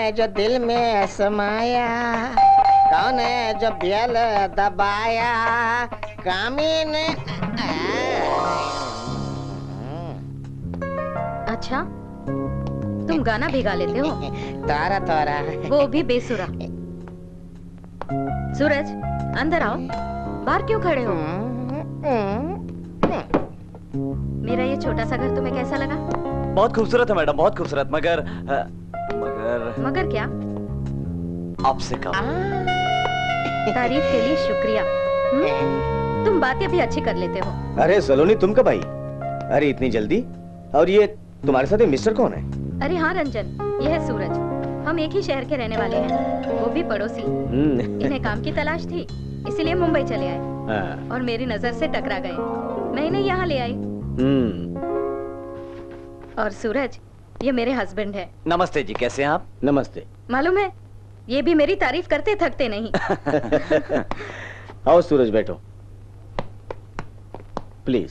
है जो दिल में समाया, कौन है जो बेल दबाया, कामीन। अच्छा, तुम गाना भी गा लेते हो? तारा तारा, वो भी बेसुरा। सूरज, अंदर आओ। बाहर क्यों खड़े हो? मेरा ये छोटा सा घर तुम्हें कैसा लगा? बहुत खूबसूरत है मैडम, बहुत खूबसूरत। मगर मगर क्या? आपसे कहा। तारीफ के लिए शुक्रिया। तुम बातें भी अच्छी कर लेते हो। अरे सलोनी, तुम कब आई? अरे इतनी जल्दी? और ये तुम्हारे साथ ये मिस्टर कौन है? अरे हाँ रंजन, ये है सूरज। हम एक ही शहर के रहने वाले हैं, वो भी पड़ोसी। इन्हें काम की तलाश थी, इसीलिए मुंबई चले आए और मेरी नजर से टकरा गए। मैं इन्हें यहाँ ले आई। और सूरज, ये मेरे हस्बैंड है। नमस्ते जी, कैसे हैं आप? नमस्ते। मालूम है, ये भी मेरी तारीफ करते थकते नहीं। आओ सूरज, बैठो प्लीज।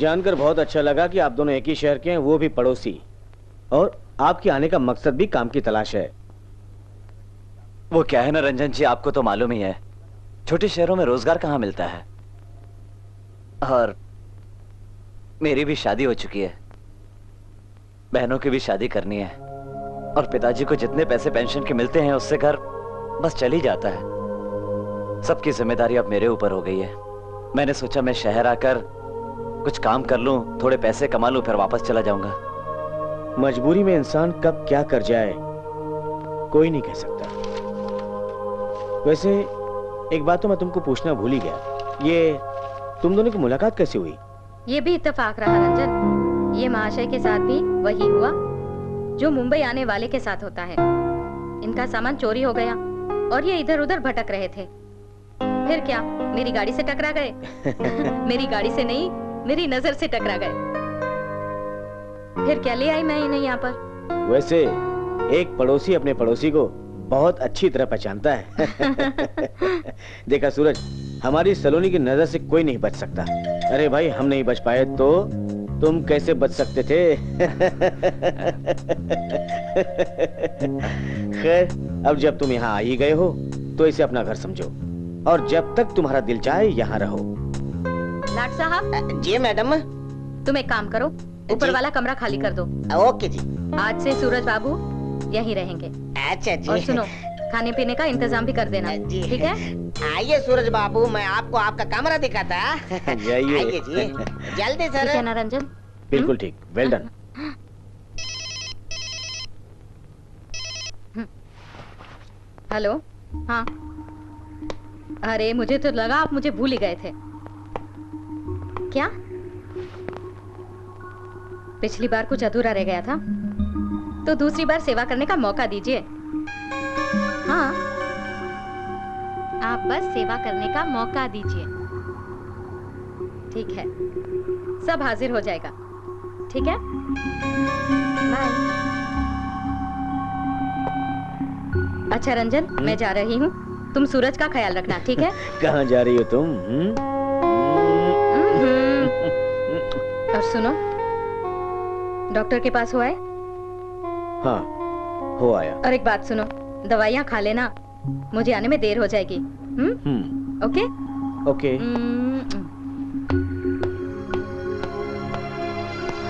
जानकर बहुत अच्छा लगा कि आप दोनों एक ही शहर के हैं, वो भी पड़ोसी। और आपके आने का मकसद भी काम की तलाश है। वो क्या है ना रंजन जी, आपको तो मालूम ही है, छोटे शहरों में रोजगार कहाँ मिलता है। और मेरी भी शादी हो चुकी है, बहनों की भी शादी करनी है, और पिताजी को जितने पैसे पेंशन के मिलते हैं उससे घर बस चल ही जाता है। सबकी जिम्मेदारी अब मेरे ऊपर हो गई है। मैंने सोचा मैं शहर आकर कुछ काम कर लूं, थोड़े पैसे कमा लूं, फिर वापस चला जाऊंगा। मजबूरी में इंसान कब क्या कर जाए कोई नहीं कह सकता। वैसे एक बात तो मैं तुमको पूछना भूल ही गया, ये तुम दोनों की मुलाकात कैसे हुई? ये भी इत्तेफाक रहा रंजन। ये महाशय के साथ भी वही हुआ जो मुंबई आने वाले के साथ होता है। इनका सामान चोरी हो गया और ये इधर उधर भटक रहे थे। फिर क्या, मेरी गाड़ी से टकरा गए। मेरी गाड़ी से नहीं, मेरी नजर से टकरा गए। फिर क्या, ले आई मैं इन्हें यहाँ पर। वैसे एक पड़ोसी अपने पड़ोसी को बहुत अच्छी तरह पहचानता है। देखा सूरज, हमारी सलोनी की नजर से कोई नहीं बच सकता। अरे भाई, हम नहीं बच पाए तो तुम कैसे बच सकते थे? खैर, अब जब तुम यहाँ आ ही गए हो तो इसे अपना घर समझो, और जब तक तुम्हारा दिल चाहे यहाँ रहो। लाट साहब। जी मैडम। तुम एक काम करो, ऊपर वाला कमरा खाली कर दो। ओके जी। आज से सूरज बाबू यहीं रहेंगे। अच्छा जी। और सुनो, खाने पीने का इंतजाम भी कर देना, ठीक है? आइए सूरज बाबू, मैं आपको आपका कमरा दिखाता। जाइए। आइए जी, जल्दी सर। ठीक है ना रंजन? बिल्कुल ठीक, वेल डन। हेलो। हाँ, अरे मुझे तो लगा आप मुझे भूल ही गए थे। क्या? पिछली बार कुछ अधूरा रह गया था, तो दूसरी बार सेवा करने का मौका दीजिए। हाँ, आप बस सेवा करने का मौका दीजिए। ठीक है, सब हाजिर हो जाएगा। ठीक है, बाय। अच्छा रंजन, मैं जा रही हूँ, तुम सूरज का ख्याल रखना, ठीक है? कहाँ जा रही हो तुम? और सुनो, डॉक्टर के पास हो आए? हाँ, हो आया। और एक बात सुनो, दवाइयाँ खा लेना, मुझे आने में देर हो जाएगी। ओके? ओके।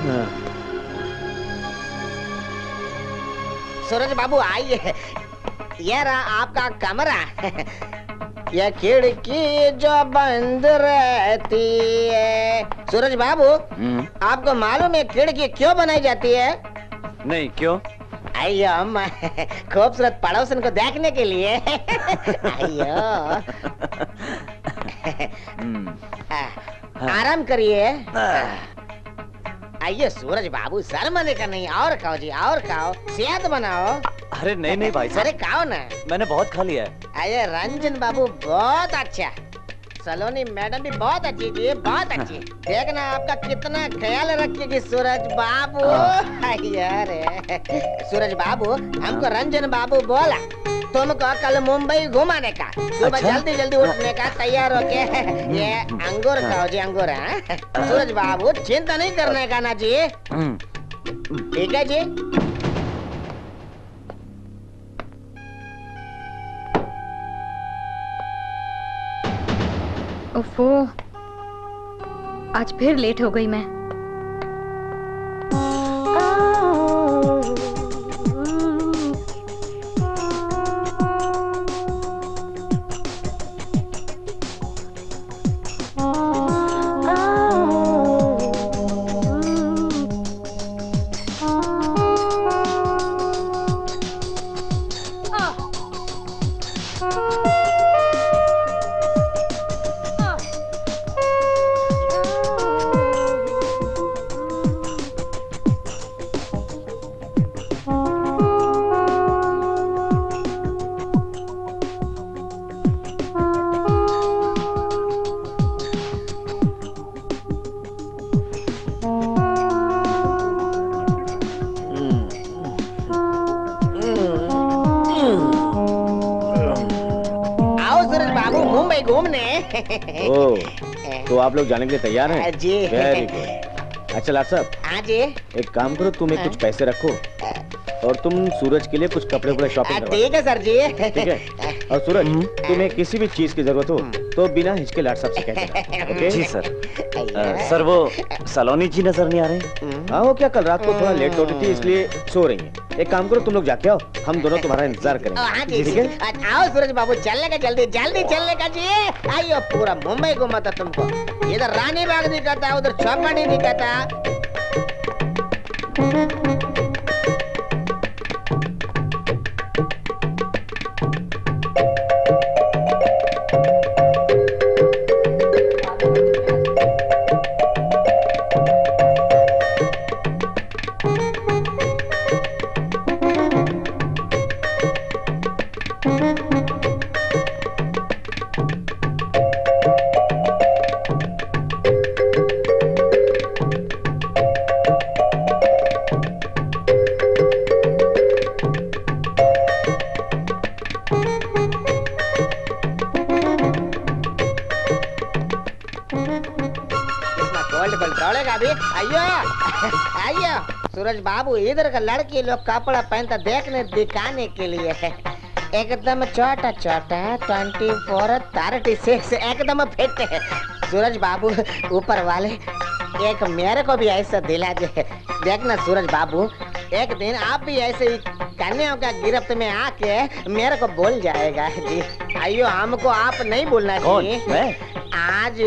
हाँ। सूरज बाबू आइए, यह रहा आपका कमरा। यह खिड़की जो बंद रहती है। सूरज बाबू, आपको मालूम है खिड़की क्यों बनाई जाती है? नहीं, क्यों? आइयो, खूबसूरत पड़ोसन को देखने के लिए। आइयो। आराम करिए। आइए सूरज बाबू, शर्माने का नहीं, और खाओ जी, और खाओ, सेहत बनाओ। अरे नहीं नहीं भाई साहब, अरे खाओ ना। मैंने बहुत खा लिया है। अरे रंजन बाबू बहुत अच्छा, सलोनी मैडम भी बहुत अच्छी जी, बहुत अच्छी। देखना आपका कितना ख्याल रखेगी सूरज बाबू। अरे सूरज बाबू, हमको रंजन बाबू बोला तुमको कल मुंबई घुमाने का। सुबह जल्दी जल्दी उठने का, तैयार होके ये अंगूर खाओ जी, अंगूर। सूरज बाबू चिंता नहीं करने का ना जी, ठीक है जी? ओफो, आज फिर लेट हो गई मैं। ओह, तो आप लोग जाने के लिए तैयार हैं? जी। Very good. अच्छा लाट साहब, हाँ जी। एक काम करो, तुम कुछ पैसे रखो और तुम सूरज के लिए कुछ कपड़े शॉपिंग करवा। ठीक है सर जी। ठीक है। और सूरज, तुम्हें किसी भी चीज की जरूरत हो तो बिना हिचके लाट साहब से कह देना। ओके? जी सर। सर वो सलोनी जी नजर नहीं आ रहे? हाँ, वो क्या कल रात को थोड़ा लेट हो रही थी इसलिए सो रही है। एक काम करो, तुम लोग जाके आओ, हम दोनों तुम्हारा इंतजार करेंगे। ठीक है? आओ सूरज बाबू, चलने का जल्दी जल्दी चलने का जी। आइयो, पूरा मुंबई घुमाता तुमको। इधर रानी बाग दिखाता, उधर चौपाटी दिखाता। सूरज बाबू, इधर का लड़की लोग कपड़ा पहनता देखने दिखाने के लिए है। एकदम छोटा छोटा 24, 36 एकदम फिट है। सूरज बाबू, ऊपर वाले एक मेरे को भी ऐसा दिला दे। देखना सूरज बाबू, एक दिन आप भी ऐसे ही कन्याओं का गिरफ्त में आके मेरे को बोल जाएगा जी। अयो, हमको आप नहीं बोलना चाहिए। मैं आज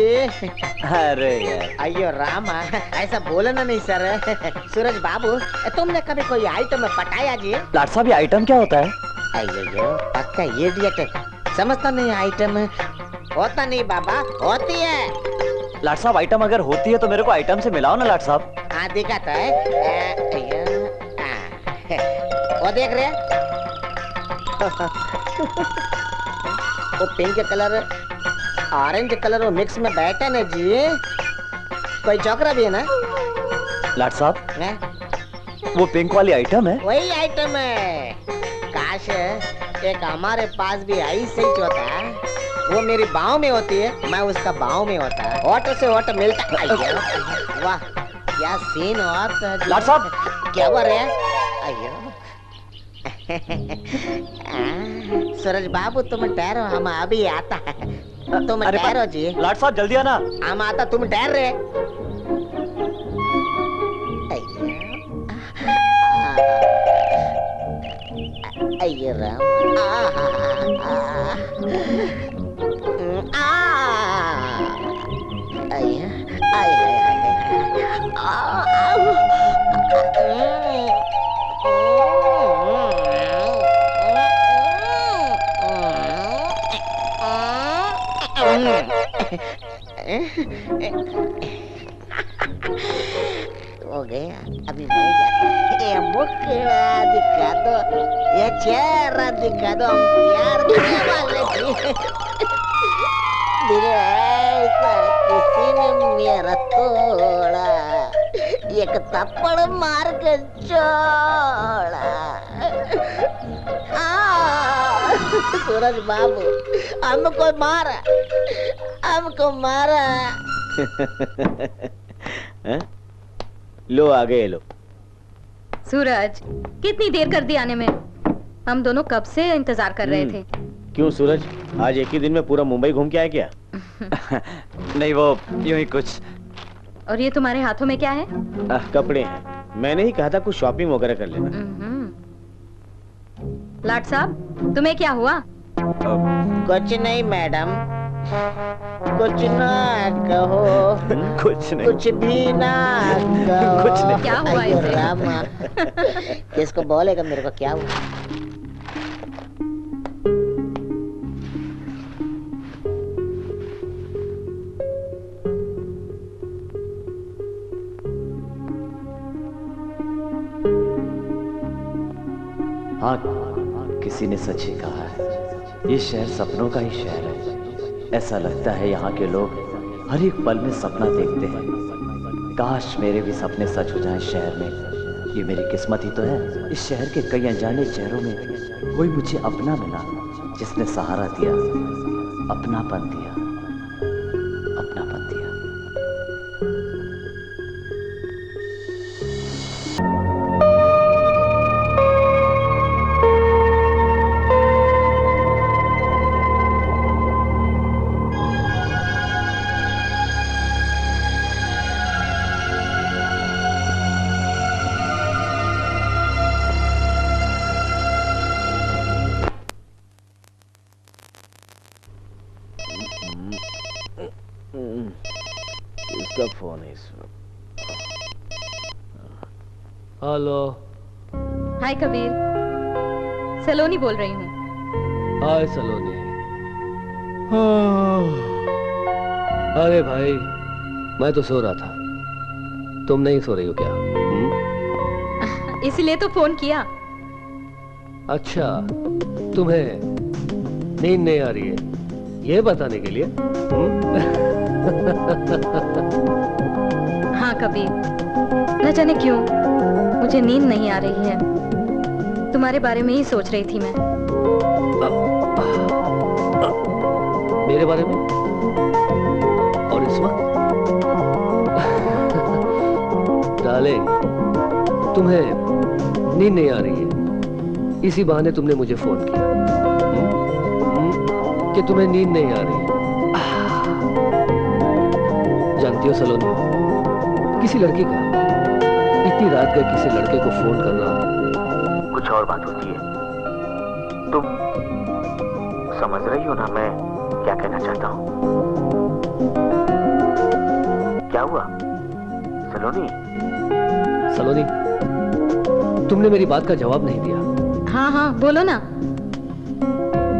अरे यार, अयो रामा, ऐसा बोलना नहीं सर। सूरज बाबू, तुमने कभी कोई आइटम पटाया जी? लाट साहब, ये आइटम क्या होता है? अयो, पक्का इडियट, समझता नहीं आइटम होता नहीं बाबा, होती है। लाट साहब, आइटम अगर होती है तो मेरे को आइटम से मिलाओ ना लाट साहब। हाँ, दिखाता है। वो देख रहे वो पिंक कलर, ऑरेंज कलर वो मिक्स में बैठा ना जी। कोई चौकरा भी है ना लाट साहब? वो पिंक वाली आइटम है? वही आइटम है। काश एक हमारे पास भी ऐसे ही होता। वो मेरी बाहों में होती है, मैं उसका बाहों में होता है। ऑटो से ऑटो मिलता। वाह, क्या सीन होता। लाट साहब, क्या बोल रहे हैं? अयो सूरज बाबू, तुम ठहरो, हम अभी आता है। तुम ठहरो जी। लाट साहब जल्दी आना। हम आता, तुम ठहर रहे। अये राम, हो गया, अभी नहीं जाता। ये मुखड़ा दिखा दो, ये चेहरा दिखा दो, हम प्यार करने वाले थे। दिल ऐसा किसी ने मेरा तोड़ा, एक थप्पड़ मार के छोड़ा। सूरज बाबू, हमको मारा, हमको मारा। लो आ गए लो। सूरज, कितनी देर कर दी आने में? हम दोनों कब से इंतजार कर रहे थे। क्यों सूरज, आज एक ही दिन में पूरा मुंबई घूम के आया क्या? नहीं, वो यूं ही कुछ। और ये तुम्हारे हाथों में क्या है? कपड़े हैं। मैंने ही कहा था कुछ शॉपिंग वगैरह कर लेना। लाट साहब, तुम्हें क्या हुआ? कुछ नहीं मैडम, कुछ ना कहो। कुछ नहीं, कुछ भी ना कहो। कुछ नहीं। क्या हुआ अयो इसे? रामा, किसको बोलेगा मेरे को क्या हुआ? हाँ, किसी ने सच ही कहा है, ये शहर सपनों का ही शहर है। ऐसा लगता है यहाँ के लोग हर एक पल में सपना देखते हैं। काश मेरे भी सपने सच हो जाएं शहर में। ये मेरी किस्मत ही तो है। इस शहर के कई अनजाने चेहरों में कोई मुझे अपना मिला, जिसने सहारा दिया, अपनापन दिया, अपनापन दिया। इसका फोन है इस वक्त। हेलो। हाय कबीर, सलोनी बोल रही हूँ। हाय सलोनी। अरे भाई, मैं तो सो रहा था, तुम नहीं सो रही हो क्या? इसीलिए तो फोन किया। अच्छा, तुम्हें नींद नहीं आ रही है ये बताने के लिए? हाँ कबीर, न जाने क्यों मुझे नींद नहीं आ रही है। तुम्हारे बारे में ही सोच रही थी मैं। मेरे बारे में? और इस वक्त? डार्लिंग, तुम्हें नींद नहीं आ रही है, इसी बहाने तुमने मुझे फोन किया कि तुम्हें नींद नहीं आ रही है। जानती हो सलोनी, किसी लड़की का इतनी रात गए किसी लड़के को फोन करना कुछ और बात होती है। तुम समझ रही हो ना मैं क्या कहना चाहता हूँ? क्या हुआ सलोनी? सलोनी, तुमने मेरी बात का जवाब नहीं दिया। हाँ हाँ बोलो ना।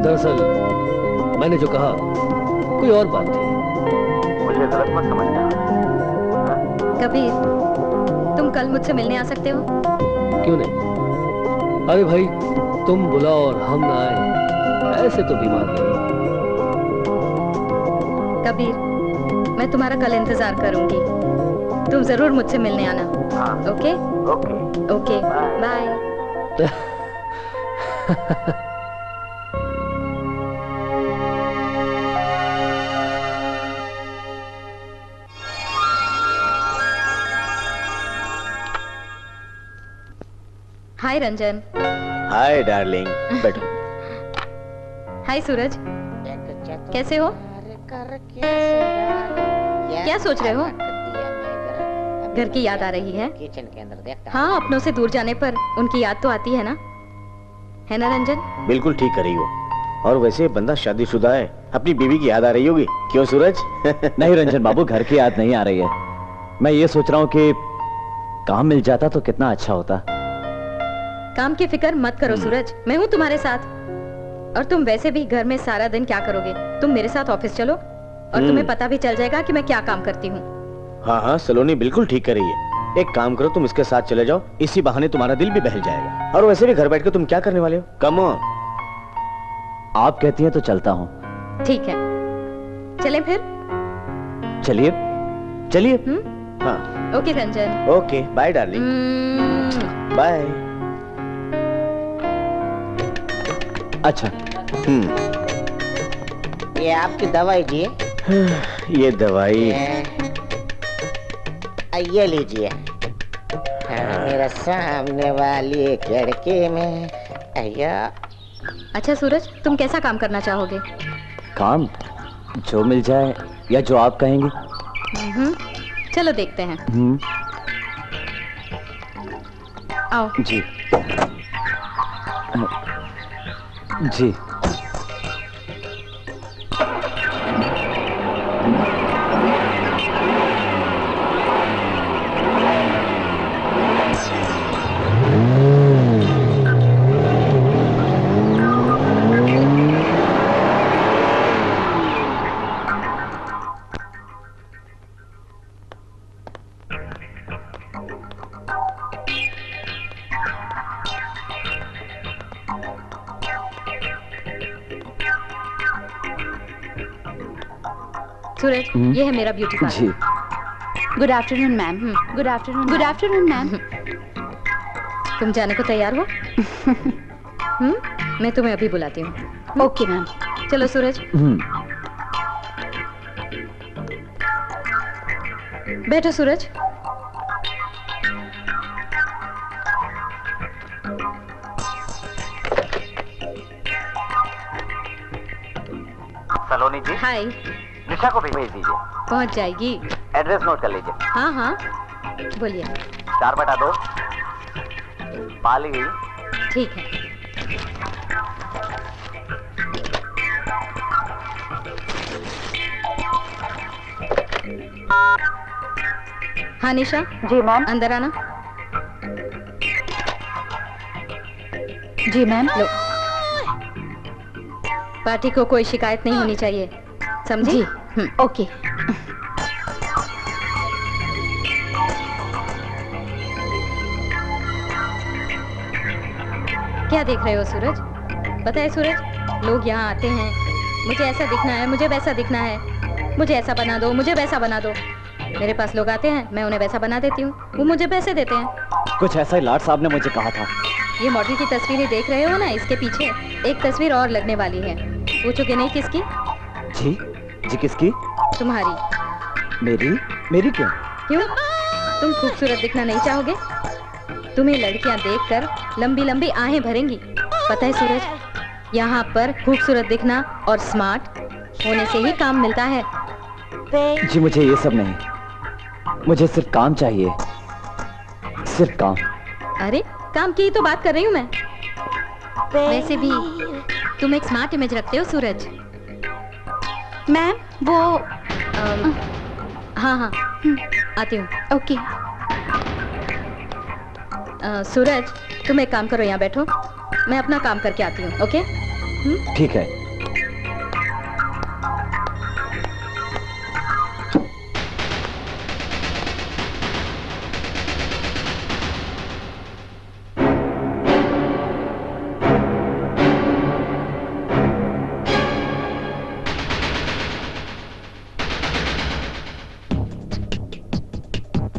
दरअसल मैंने जो कहा कोई और बात थी, मुझे गलत मत समझना। कबीर, तुम कल मुझसे मिलने आ सकते हो? क्यों नहीं? अरे भाई, तुम बुलाओ और हम ना आए, ऐसे तो बीमार नहीं। कबीर, मैं तुम्हारा कल इंतजार करूंगी। तुम जरूर मुझसे मिलने आना। हाँ। Okay okay okay, bye. Hi Ranjan. Hi darling, बैठो। हाय सूरज, कैसे हो? क्या सोच रहे हो? घर की याद आ रही है? किचन के अंदर देखता। हाँ, अपनों से दूर जाने पर उनकी याद तो आती है ना रंजन? बिल्कुल ठीक कर रही हो। और वैसे बंदा शादीशुदा है, अपनी बीवी की याद आ रही होगी, क्यों सूरज? नहीं रंजन बाबू, घर की याद नहीं आ रही है। मैं ये सोच रहा हूँ कि काम मिल जाता तो कितना अच्छा होता। काम की फिक्र मत करो सूरज, मैं हूँ तुम्हारे साथ। और तुम वैसे भी घर में सारा दिन क्या करोगे? तुम मेरे साथ ऑफिस चलो और तुम्हें पता भी चल जाएगा कि मैं क्या काम करती हूँ। हाँ हाँ, सलोनी बिल्कुल ठीक कर रही है। एक काम करो, तुम इसके साथ चले जाओ, इसी बहाने तुम्हारा दिल भी बहल जाएगा। और वैसे भी घर बैठ के तुम क्या करने वाले हो? Come on. आप कहती हैं तो चलता हूँ। ठीक है, चलें फिर? चलिए चलिए। हाँ okay Ranjan. Okay, bye darling. Bye. अच्छा, ये आपकी दवाई जी। ये दवाई ये लीजिए। मेरा सामने वाली खिड़की में। अय्या। अच्छा सूरज, तुम कैसा काम करना चाहोगे? काम? जो मिल जाए या जो आप कहेंगी। चलो देखते हैं। आओ। जी जी। सूरज, ये है मेरा ब्यूटी पार्लर। जी। Good afternoon ma'am. Good afternoon. Good afternoon ma'am. तुम जाने को तैयार हो? मैं तुम्हें अभी बुलाती हूँ। Okay ma'am. चलो सूरज। बैठो सूरज। सलोनी जी। हाय। निशा को भी भेज दीजिए। पहुंच जाएगी। एड्रेस नोट कर लीजिए। हाँ हाँ, बोलिए। 4/2 पाली। ठीक है। हाँ निशा। जी मैम। अंदर आना। जी मैम। लो, पार्टी को कोई शिकायत नहीं होनी चाहिए, समझी? जी। ओके। क्या देख रहे हो सूरज? पता है सूरज, लोग यहाँ आते हैं, मुझे ऐसा दिखना है, मुझे वैसा दिखना है, मुझे ऐसा बना दो, मुझे वैसा बना दो। मेरे पास लोग आते हैं, मैं उन्हें वैसा बना देती हूँ, वो मुझे पैसे देते हैं। कुछ ऐसा ही लाट साहब ने मुझे कहा था। ये मॉडल की तस्वीरें देख रहे हो ना, इसके पीछे एक तस्वीर और लगने वाली है। पूछोगे नहीं किसकी? जी जी, किसकी? तुम्हारी। मेरी? मेरी क्यों? क्यों? तुम खूबसूरत दिखना नहीं चाहोगे? तुम्हें लड़कियां देखकर लंबी लंबी आहें भरेंगी। पता है सूरज, यहाँ पर खूबसूरत दिखना और स्मार्ट होने से ही काम मिलता है। जी मुझे ये सब नहीं, मुझे सिर्फ काम चाहिए, सिर्फ काम। अरे काम की तो बात कर रही हूँ मैं। वैसे भी तुम एक स्मार्ट इमेज रखते हो सूरज। मैम वो हाँ हाँ, आती हूँ। ओके। सूरज, तुम एक काम करो, यहाँ बैठो, मैं अपना काम करके आती हूँ। ओके? ठीक है।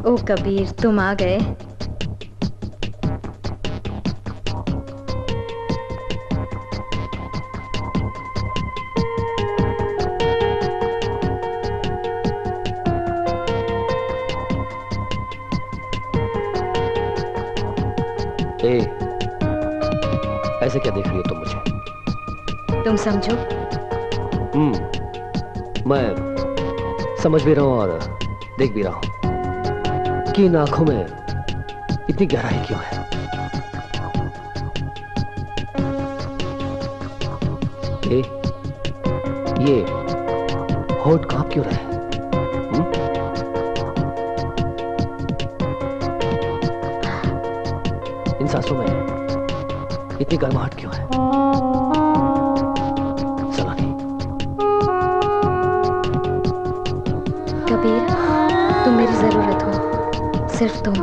ओ कबीर, तुम आ गए। ऐसे क्या देख रही हो तुम मुझे? तुम समझो। मैं समझ भी रहा हूं और देख भी रहा हूं कि इन आंखों में इतनी गहराई क्यों है। ये होठ कांप क्यों रहा है? इन सांसों में इतनी गर्माहट क्यों है? सलोनी। कबीर, तुम मेरी जरूरत हो, सिर्फ तुम।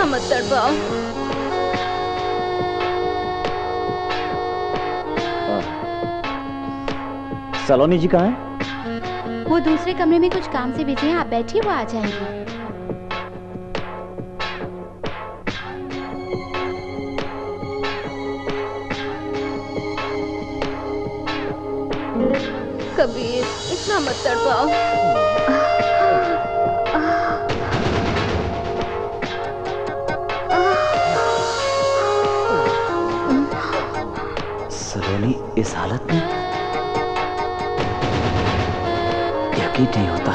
इतना मत तड़पाओ। सलोनी जी कहाँ हैं? वो दूसरे कमरे में कुछ काम से बिजी हैं, आप बैठिए, वो आ जाएंगे। कबीर, इतना मत तड़पाओ। सलोनी इस हालत में? यकीन नहीं होता।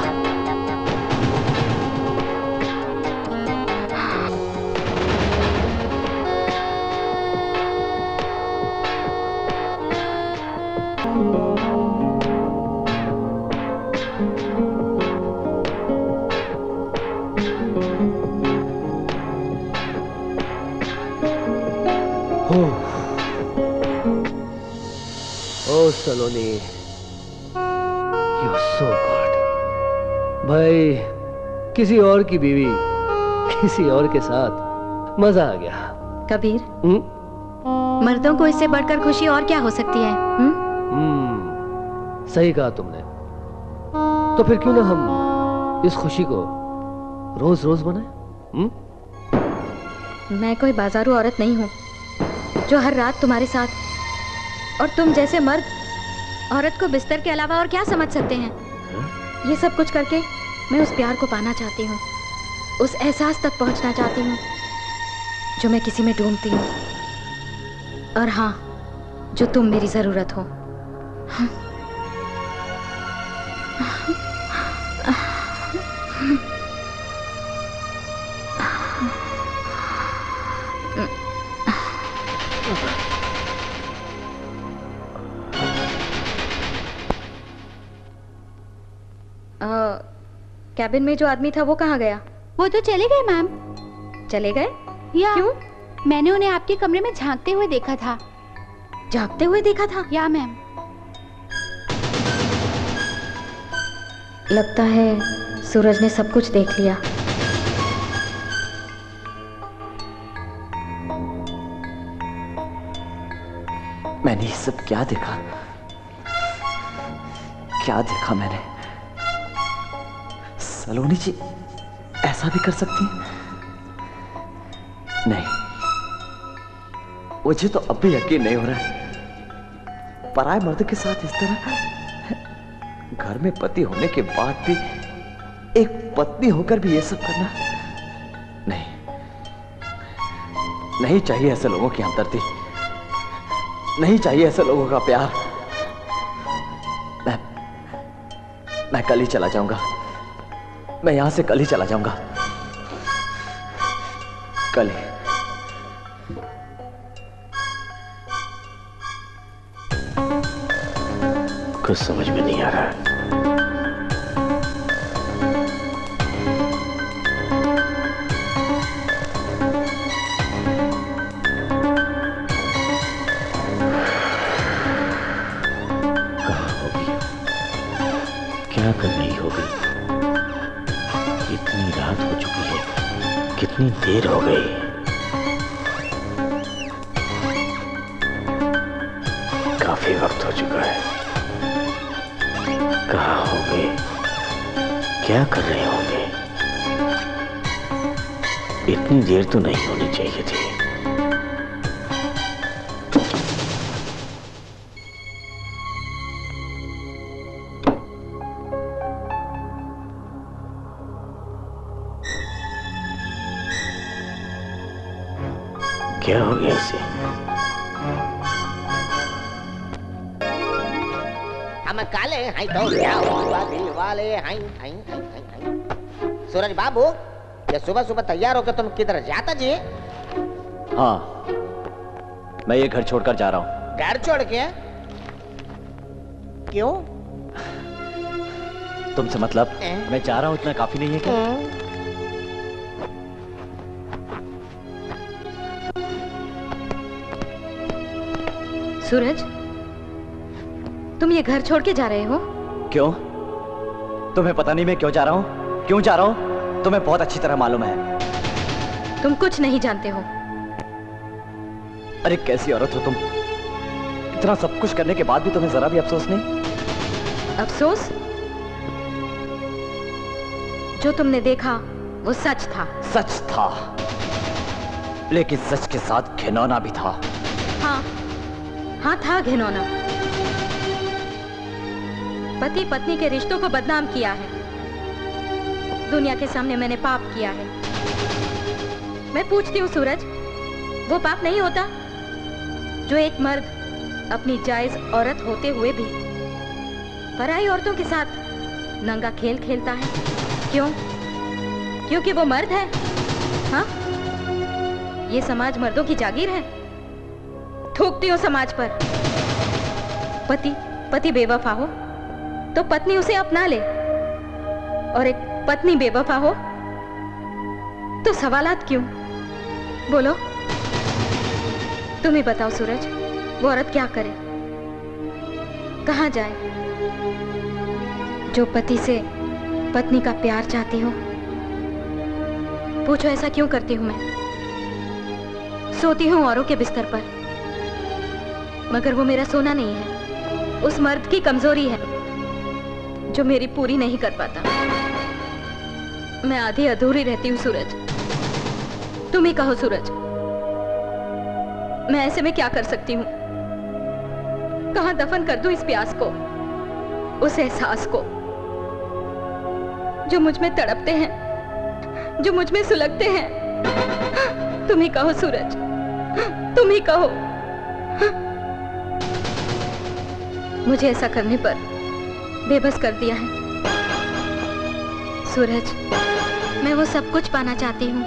ओ सलोनी, यू सो गुड। भाई, किसी और की बीवी, किसी और के साथ मजा आ गया। कबीर, मर्दों को इससे बढ़कर खुशी और क्या हो सकती है? सही कहा तुमने। तो फिर क्यों ना हम इस खुशी को रोज रोज बनाए? मैं कोई बाजारू औरत नहीं हूँ जो हर रात तुम्हारे साथ, और तुम जैसे मर्द औरत को बिस्तर के अलावा और क्या समझ सकते हैं? ये सब कुछ करके मैं उस प्यार को पाना चाहती हूँ, उस एहसास तक पहुँचना चाहती हूँ जो मैं किसी में ढूंढती हूँ, और हाँ, जो तुम मेरी जरूरत हो। कैबिन में जो आदमी था वो कहाँ गया? वो तो चले गए मैम। चले गए? या क्यों? मैंने उन्हें आपके कमरे में झांकते हुए देखा था। जागते हुए देखा था? या मैम। लगता है सूरज ने सब कुछ देख लिया। मैंने ये सब क्या देखा? क्या देखा मैंने? सलोनी जी ऐसा भी कर सकती हैं? नहीं, मुझे तो अब भी यकीन नहीं हो रहा है। पराये मर्द के साथ इस तरह, घर में पति होने के बाद भी एक पत्नी होकर भी ये सब करना, नहीं, नहीं चाहिए ऐसे लोगों की हमदर्दी, नहीं चाहिए ऐसे लोगों का प्यार। मैं कल ही चला जाऊंगा, मैं यहां से कल ही चला जाऊंगा, कल ही। कुछ समझ में नहीं आ रहा है। क्या कर रही होगी? इतनी रात हो चुकी है, कितनी देर हो गई? काफी वक्त हो चुका है। कहाँ होंगे? क्या कर रहे होंगे? इतनी देर तो नहीं होनी चाहिए थी। क्या हो गया इसे? हम काले हैं तो क्या हुआ दिल वाले हैं, हैं। सूरज बाबू, ये सुबह सुबह तैयार होकर तुम किधर जाता जी? हाँ, मैं ये घर छोड़कर जा रहा हूँ। घर छोड़ के? क्यों? तुमसे मतलब? मैं जा रहा हूँ इतना काफी नहीं है क्या? सूरज, तुम ये घर छोड़ के जा रहे हो? क्यों? तुम्हें पता नहीं मैं क्यों जा रहा हूँ? क्यों जा रहा हूँ? तुम्हें बहुत अच्छी तरह मालूम है। तुम कुछ नहीं जानते हो। अरे कैसी औरत हो तुम, इतना सब कुछ करने के बाद भी तुम्हें जरा भी अफसोस नहीं? अफसोस? जो तुमने देखा वो सच था। सच था, लेकिन सच के साथ घिनौना भी था। हाँ हाँ, था घिनौना। पति पत्नी के रिश्तों को बदनाम किया है। दुनिया के सामने मैंने पाप किया है। मैं पूछती हूँ सूरज, वो पाप नहीं होता जो एक मर्द अपनी जायज औरत होते हुए भी पराई औरतों के साथ नंगा खेल खेलता है? क्यों? क्योंकि वो मर्द है। हाँ, ये समाज मर्दों की जागीर है। थूकती हूँ समाज पर। पति बेवफा हो तो पत्नी उसे अपना ले, और एक पत्नी बेवफा हो तो सवालात क्यों? बोलो, तुम ही बताओ सूरज, वो औरत क्या करे, कहां जाए? जो पति से पत्नी का प्यार चाहती हो। पूछो ऐसा क्यों करती हूं मैं? सोती हूं औरों के बिस्तर पर, मगर वो मेरा सोना नहीं है, उस मर्द की कमजोरी है जो मेरी पूरी नहीं कर पाता। मैं आधी अधूरी रहती हूँ सूरज। तुम ही कहो सूरज, मैं ऐसे में क्या कर सकती हूँ? कहां दफन कर दूं इस प्यास को, उस एहसास को जो मुझ में तड़पते हैं, जो मुझ में सुलगते हैं? तुम ही कहो सूरज, तुम ही कहो। मुझे ऐसा करने पर बेबस कर दिया है सूरज। मैं वो सब कुछ पाना चाहती हूँ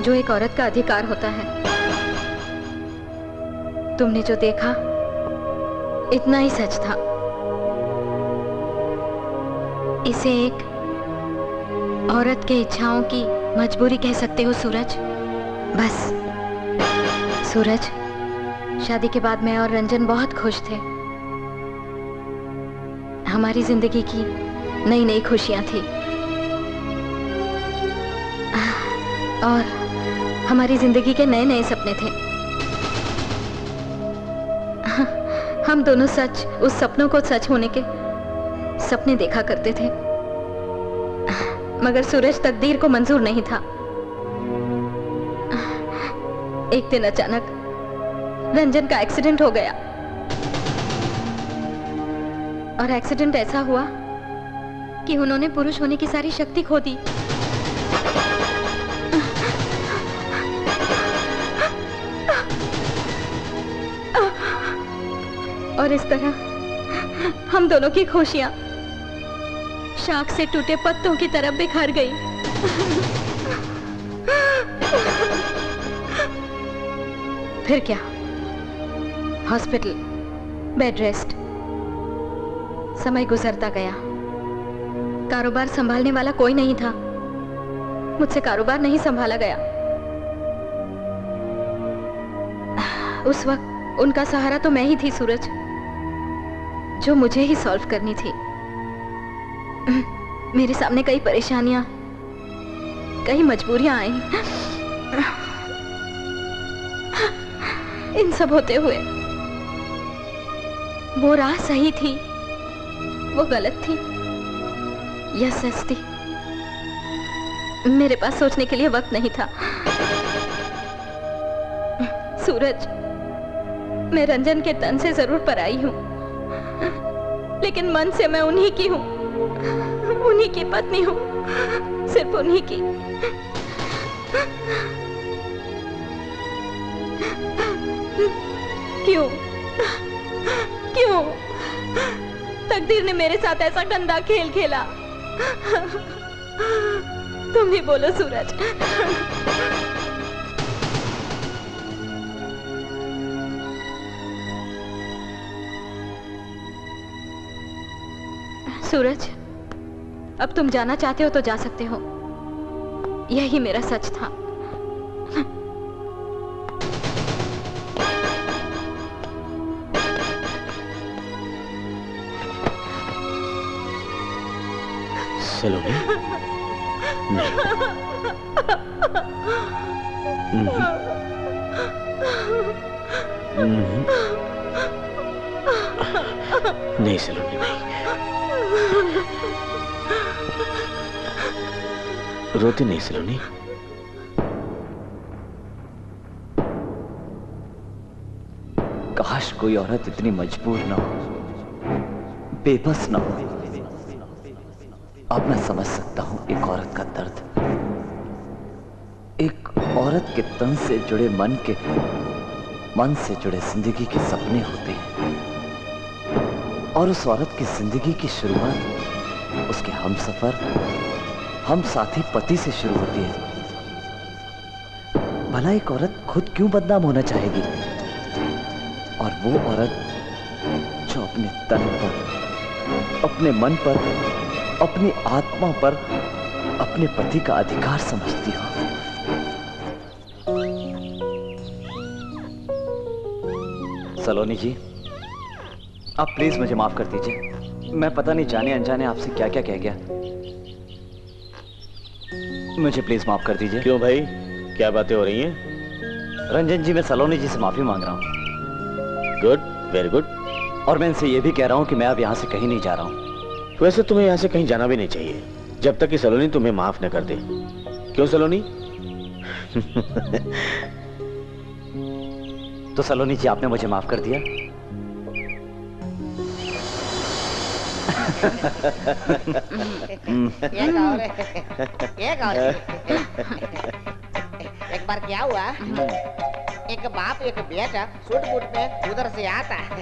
जो एक औरत का अधिकार होता है। तुमने जो देखा इतना ही सच था। इसे एक औरत के इच्छाओं की मजबूरी कह सकते हो सूरज। बस सूरज, शादी के बाद मैं और रंजन बहुत खुश थे। हमारी जिंदगी की नई नई खुशियां थी और हमारी जिंदगी के नए नए सपने थे। हम दोनों सच उस सपनों को सच होने के सपने देखा करते थे, मगर सूरज तकदीर को मंजूर नहीं था। एक दिन अचानक रंजन का एक्सीडेंट हो गया, और एक्सीडेंट ऐसा हुआ कि उन्होंने पुरुष होने की सारी शक्ति खो दी। और इस तरह हम दोनों की खुशियां शाख से टूटे पत्तों की तरफ बिखर गई। फिर क्या, हॉस्पिटल, बेड रेस्ट। समय गुजरता गया, कारोबार संभालने वाला कोई नहीं था। मुझसे कारोबार नहीं संभाला गया। उस वक्त उनका सहारा तो मैं ही थी सूरज, जो मुझे ही सॉल्व करनी थी। मेरे सामने कई परेशानियां, कई मजबूरियां आई। इन सब होते हुए वो राह सही थी, वो गलत थी या सच थी, मेरे पास सोचने के लिए वक्त नहीं था। सूरज, मैं रंजन के तन से जरूर पराई हूं, लेकिन मन से मैं उन्हीं की हूं, उन्हीं की पत्नी हूं, सिर्फ उन्हीं की। क्यों क्यों तकदीर ने मेरे साथ ऐसा गंदा खेल खेला? तुम ही बोलो सूरज। सूरज, अब तुम जाना चाहते हो तो जा सकते हो। यही मेरा सच था। सलोनी, नहीं सलोनी नहीं। रोती नहीं सलोनी। काश कोई औरत इतनी मजबूर ना हो, बेबस ना हो। अब मैं समझ सकता हूं एक औरत का दर्द। एक औरत के तन से जुड़े मन से जुड़े जिंदगी के सपने होते हैं, और उस औरत की जिंदगी की शुरुआत उसके हम साथी पति से शुरू होती है। भला एक औरत खुद क्यों बदनाम होना चाहेगी? और वो औरत जो अपने तन पर, अपने मन पर, अपनी आत्मा पर अपने पति का अधिकार समझती हो। सलोनी जी, आप प्लीज मुझे माफ कर दीजिए। मैं पता नहीं जाने अनजाने आपसे क्या क्या कह गया। मुझे प्लीज माफ कर दीजिए। क्यों भाई, क्या बातें हो रही हैं? रंजन जी, मैं सलोनी जी से माफी मांग रहा हूँ। Good, very good. और मैं इनसे ये भी कह रहा हूँ कि मैं अब यहाँ से कहीं नहीं जा रहा हूँ। वैसे तुम्हें यहाँ से कहीं जाना भी नहीं चाहिए जब तक कि सलोनी तुम्हें माफ न कर दे। क्यों सलोनी? तो सलोनी जी, आपने मुझे माफ कर दिया? एक बार क्या हुआ, एक बाप एक बेटा सूट बूट में उधर से आता है,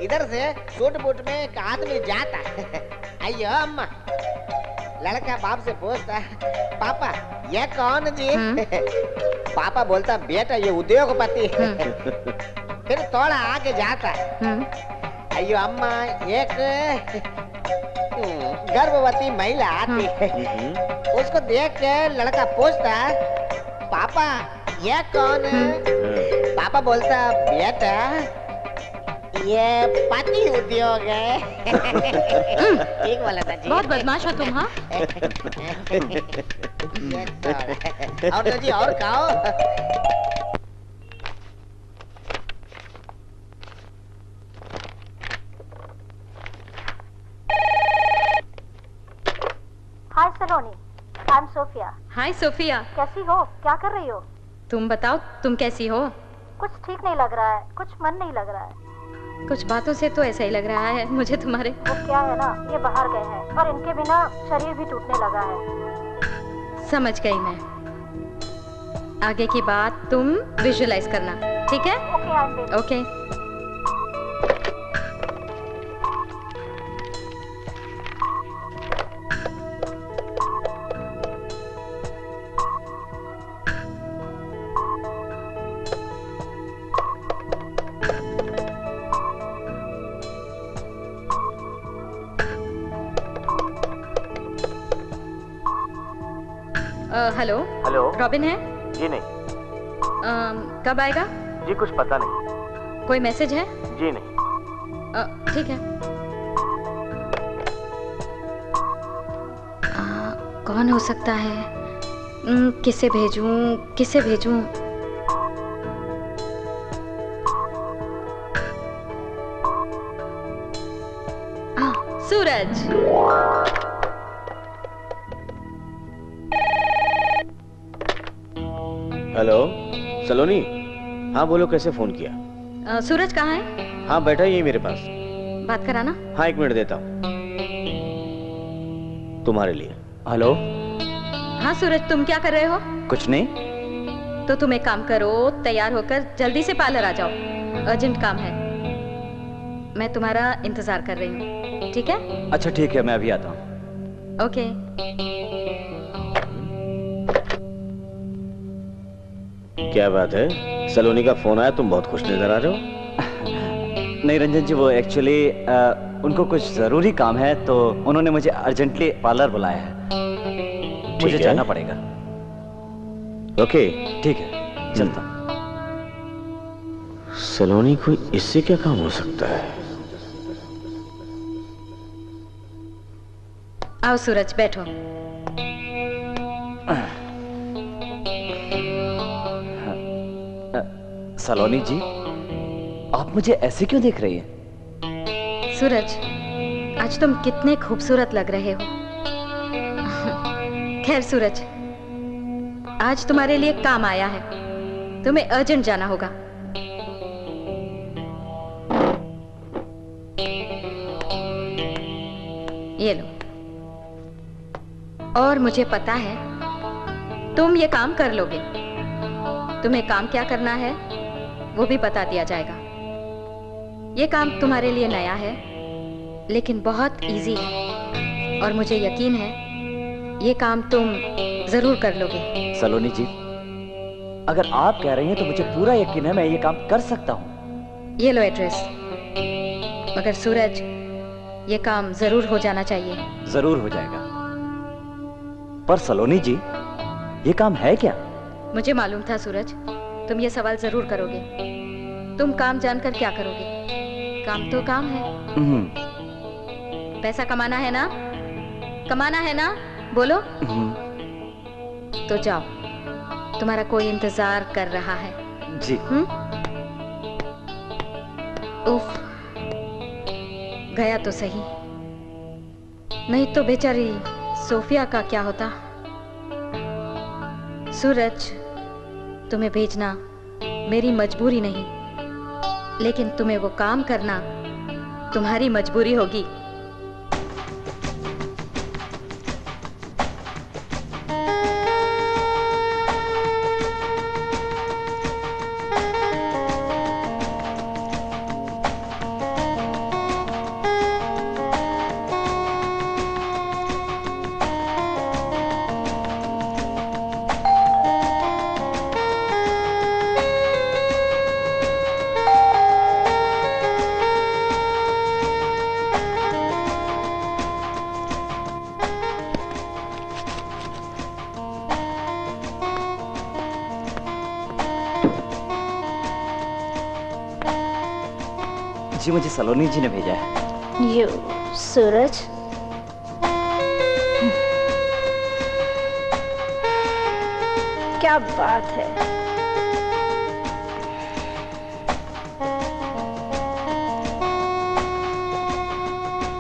इधर से सूट बूट में एक आदमी जाता है। अयो अम्मा, लड़का बाप से पूछता, पापा ये कौन जी? पापा बोलता, बेटा ये उद्योगपति है। फिर थोड़ा आगे जाता, अयो अम्मा एक गर्भवती महिला आती है। उसको देख के लड़का पूछता, पापा ये कौन है? पापा बोलता, बेटा ये पति उद्योग है। ठीक बोला था जी। बहुत बदमाश हो तुम। हाँ और तो जी और खाओ। Hi Saloni, I am Sofia. Hi Sofia, कैसी हो? क्या कर रही हो? तुम बताओ, तुम कैसी हो? कुछ ठीक नहीं लग रहा है, कुछ मन नहीं लग रहा है। कुछ बातों से तो ऐसा ही लग रहा है मुझे तुम्हारे। वो क्या है ना, ये बाहर गए हैं और इनके बिना शरीर भी टूटने लगा है। समझ गई मैं। आगे की बात तुम विजुअलाइज करना, ठीक है? Okay, I am waiting. Okay. Hello hello. Robin है? जी नहीं। कब आएगा? जी कुछ पता नहीं। कोई मैसेज है? जी नहीं। ठीक है। कौन हो सकता है? किसे भेजूं, किसे भेजूं? सूरज। हेलो सलोनी। हाँ बोलो, कैसे फोन किया? सूरज कहाँ है? हाँ बैठा ही है मेरे पास। बात कराना। हाँ 1 मिनट देता हूँ तुम्हारे लिए। हेलो। हाँ सूरज, तुम क्या कर रहे हो? कुछ नहीं। तो तुम एक काम करो, तैयार होकर जल्दी से पार्लर आ जाओ, अर्जेंट काम है। मैं तुम्हारा इंतजार कर रही हूँ, ठीक है? अच्छा ठीक है, मैं अभी आता हूँ। ओके। क्या बात है, सलोनी का फोन आया, तुम बहुत खुश नजर आ रहे हो। नहीं रंजन जी, वो एक्चुअली उनको कुछ जरूरी काम है, तो उन्होंने मुझे अर्जेंटली पार्लर बुलाया है। मुझे जाना पड़ेगा। ओके ठीक है, चलता। सलोनी को इससे क्या काम हो सकता है? आओ सूरज, बैठो। सलोनी जी, आप मुझे ऐसे क्यों देख रही हैं? सूरज, आज तुम कितने खूबसूरत लग रहे हो। खैर सूरज, आज तुम्हारे लिए काम आया है, तुम्हें अर्जेंट जाना होगा। ये लो। और मुझे पता है तुम ये काम कर लोगे। तुम्हें काम क्या करना है वो भी बता दिया जाएगा। ये काम तुम्हारे लिए नया है लेकिन बहुत इजी है और मुझे यकीन है ये काम तुम जरूर कर लोगे। सलोनी जी, अगर आप कह रही हैं तो मुझे पूरा यकीन है मैं ये काम कर सकता हूँ। ये लो एड्रेस। मगर सूरज, ये काम जरूर हो जाना चाहिए। जरूर हो जाएगा। पर सलोनी जी, ये काम है क्या? मुझे मालूम था सूरज, तुम ये सवाल जरूर करोगे। तुम काम जानकर क्या करोगे? काम तो काम है। पैसा कमाना है ना? कमाना है ना? बोलो। तो जाओ, तुम्हारा कोई इंतजार कर रहा है। जी। उफ, गया तो सही, नहीं तो बेचारी सोफिया का क्या होता। सूरज, तुम्हें भेजना मेरी मजबूरी नहीं, लेकिन तुम्हें वो काम करना तुम्हारी मजबूरी होगी। जी, मुझे सलोनी जी ने भेजा है। यू सूरज, क्या बात है।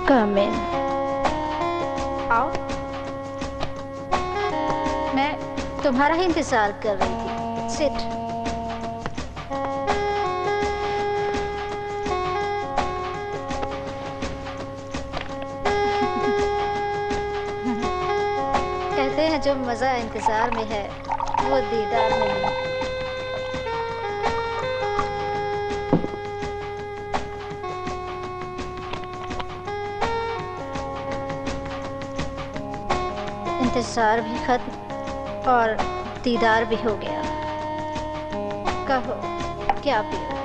कम इन। आओ, मैं तुम्हारा ही इंतजार कर रही थी। सिट। जो मजा इंतजार में है वो दीदार में नहीं। इंतजार भी खत्म और दीदार भी हो गया। कहो, क्या पियोगे?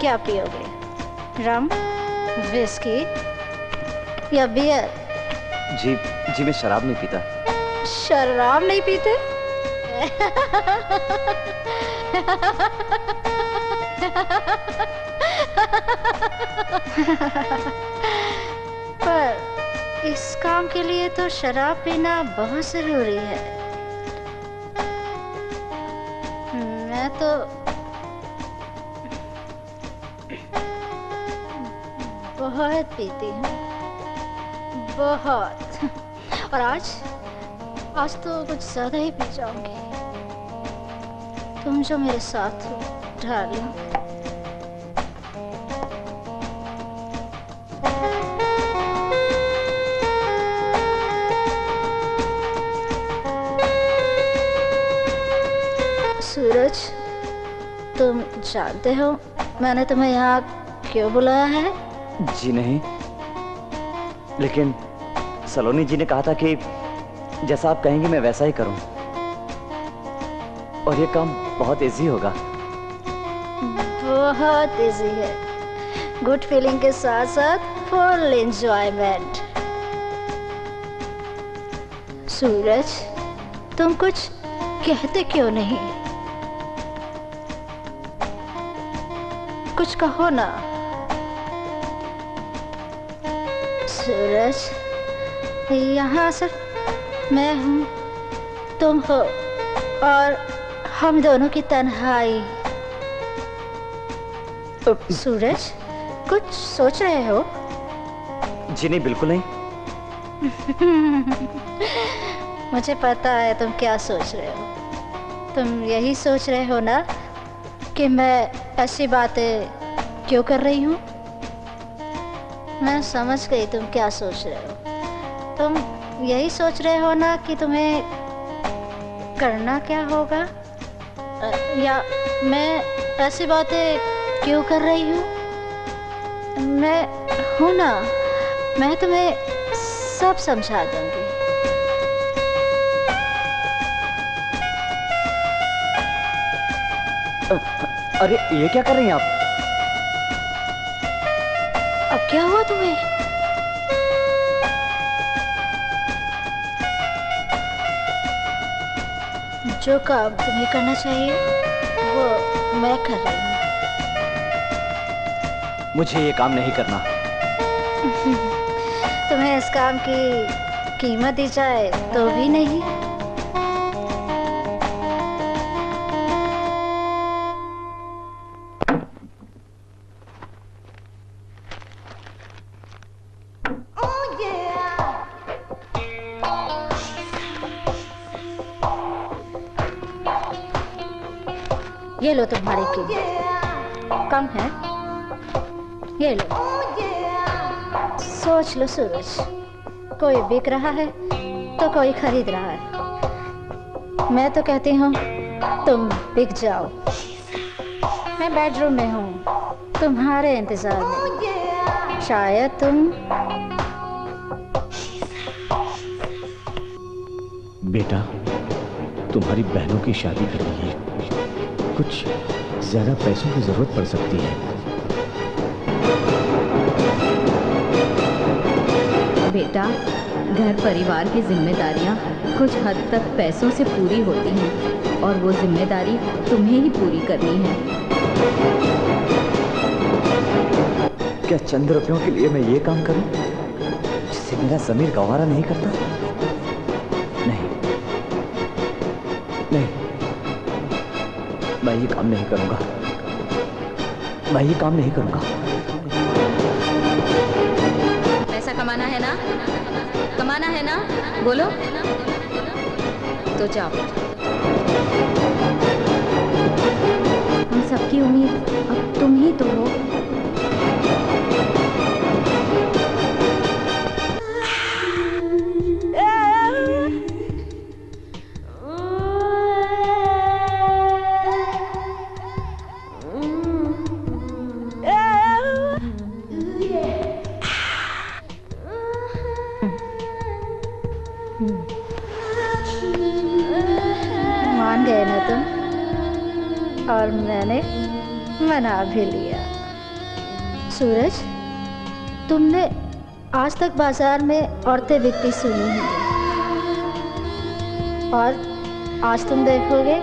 क्या पियोगे? रम, विस्की या बियर? जी जी, मैं शराब नहीं पीता। शराब नहीं पीते? पर इस काम के लिए तो शराब पीना बहुत जरूरी है। मैं तो बहुत पीती हूँ, बहुत। और आज तो कुछ ज्यादा ही पी जाऊंगी। तुम जो मेरे साथ हो डार्लिंग। सूरज, तुम जानते हो मैंने तुम्हें यहाँ क्यों बुलाया है? जी नहीं, लेकिन सलोनी जी ने कहा था कि जैसा आप कहेंगे मैं वैसा ही करूं, और ये काम बहुत इजी होगा। बहुत इजी है, गुड फीलिंग के साथ साथ फुल एंजॉयमेंट। सूरज, तुम कुछ कहते क्यों नहीं? कुछ कहो ना। सूरज, यहाँ सिर्फ मैं हूँ, तुम हो और हम दोनों की तन्हाई। सूरज, कुछ सोच रहे हो? जी नहीं, बिल्कुल नहीं। मुझे पता है तुम क्या सोच रहे हो। तुम यही सोच रहे हो ना कि मैं ऐसी बातें क्यों कर रही हूँ। मैं समझ गई तुम क्या सोच रहे हो। तुम यही सोच रहे हो ना कि तुम्हें करना क्या होगा, या मैं ऐसी बातें क्यों कर रही हूँ। मैं हूँ ना, मैं तुम्हें सब समझा दूंगी। अरे ये क्या कर रही हैं आप? अब क्या हुआ तुम्हें? जो काम तुम्हें करना चाहिए वो मैं कर रही हूँ। मुझे ये काम नहीं करना। तुम्हें इस काम की कीमत दी जाए तो भी नहीं। ये लो तुम्हारी कीमत। कम है, ये लो। सोच लो सूरज, कोई बिक रहा है तो कोई खरीद रहा है। मैं तो कहती हूँ तुम बिक जाओ। मैं बेडरूम में हूँ तुम्हारे इंतजार में। शायद तुम। बेटा, तुम्हारी बहनों की शादी करनी है, कुछ ज्यादा पैसों की जरूरत पड़ सकती है। बेटा, घर परिवार की जिम्मेदारियां कुछ हद तक पैसों से पूरी होती हैं, और वो जिम्मेदारी तुम्हें ही पूरी करनी है। क्या चंद रुपयों के लिए मैं ये काम करूं जिसे मेरा ज़मीर गवारा नहीं करता? नहीं नहीं, मैं ये काम नहीं करूंगा। मैं ये काम नहीं करूंगा। पैसा कमाना है ना? कमाना है ना? बोलो तो जाओ। हम सबकी उम्मीद अब तुम ही तो हो। मान गए ना तुम, और मैंने मना भी लिया। सूरज, तुमने आज तक बाजार में औरतें बिकती सुनी हैं, और आज तुम देखोगे।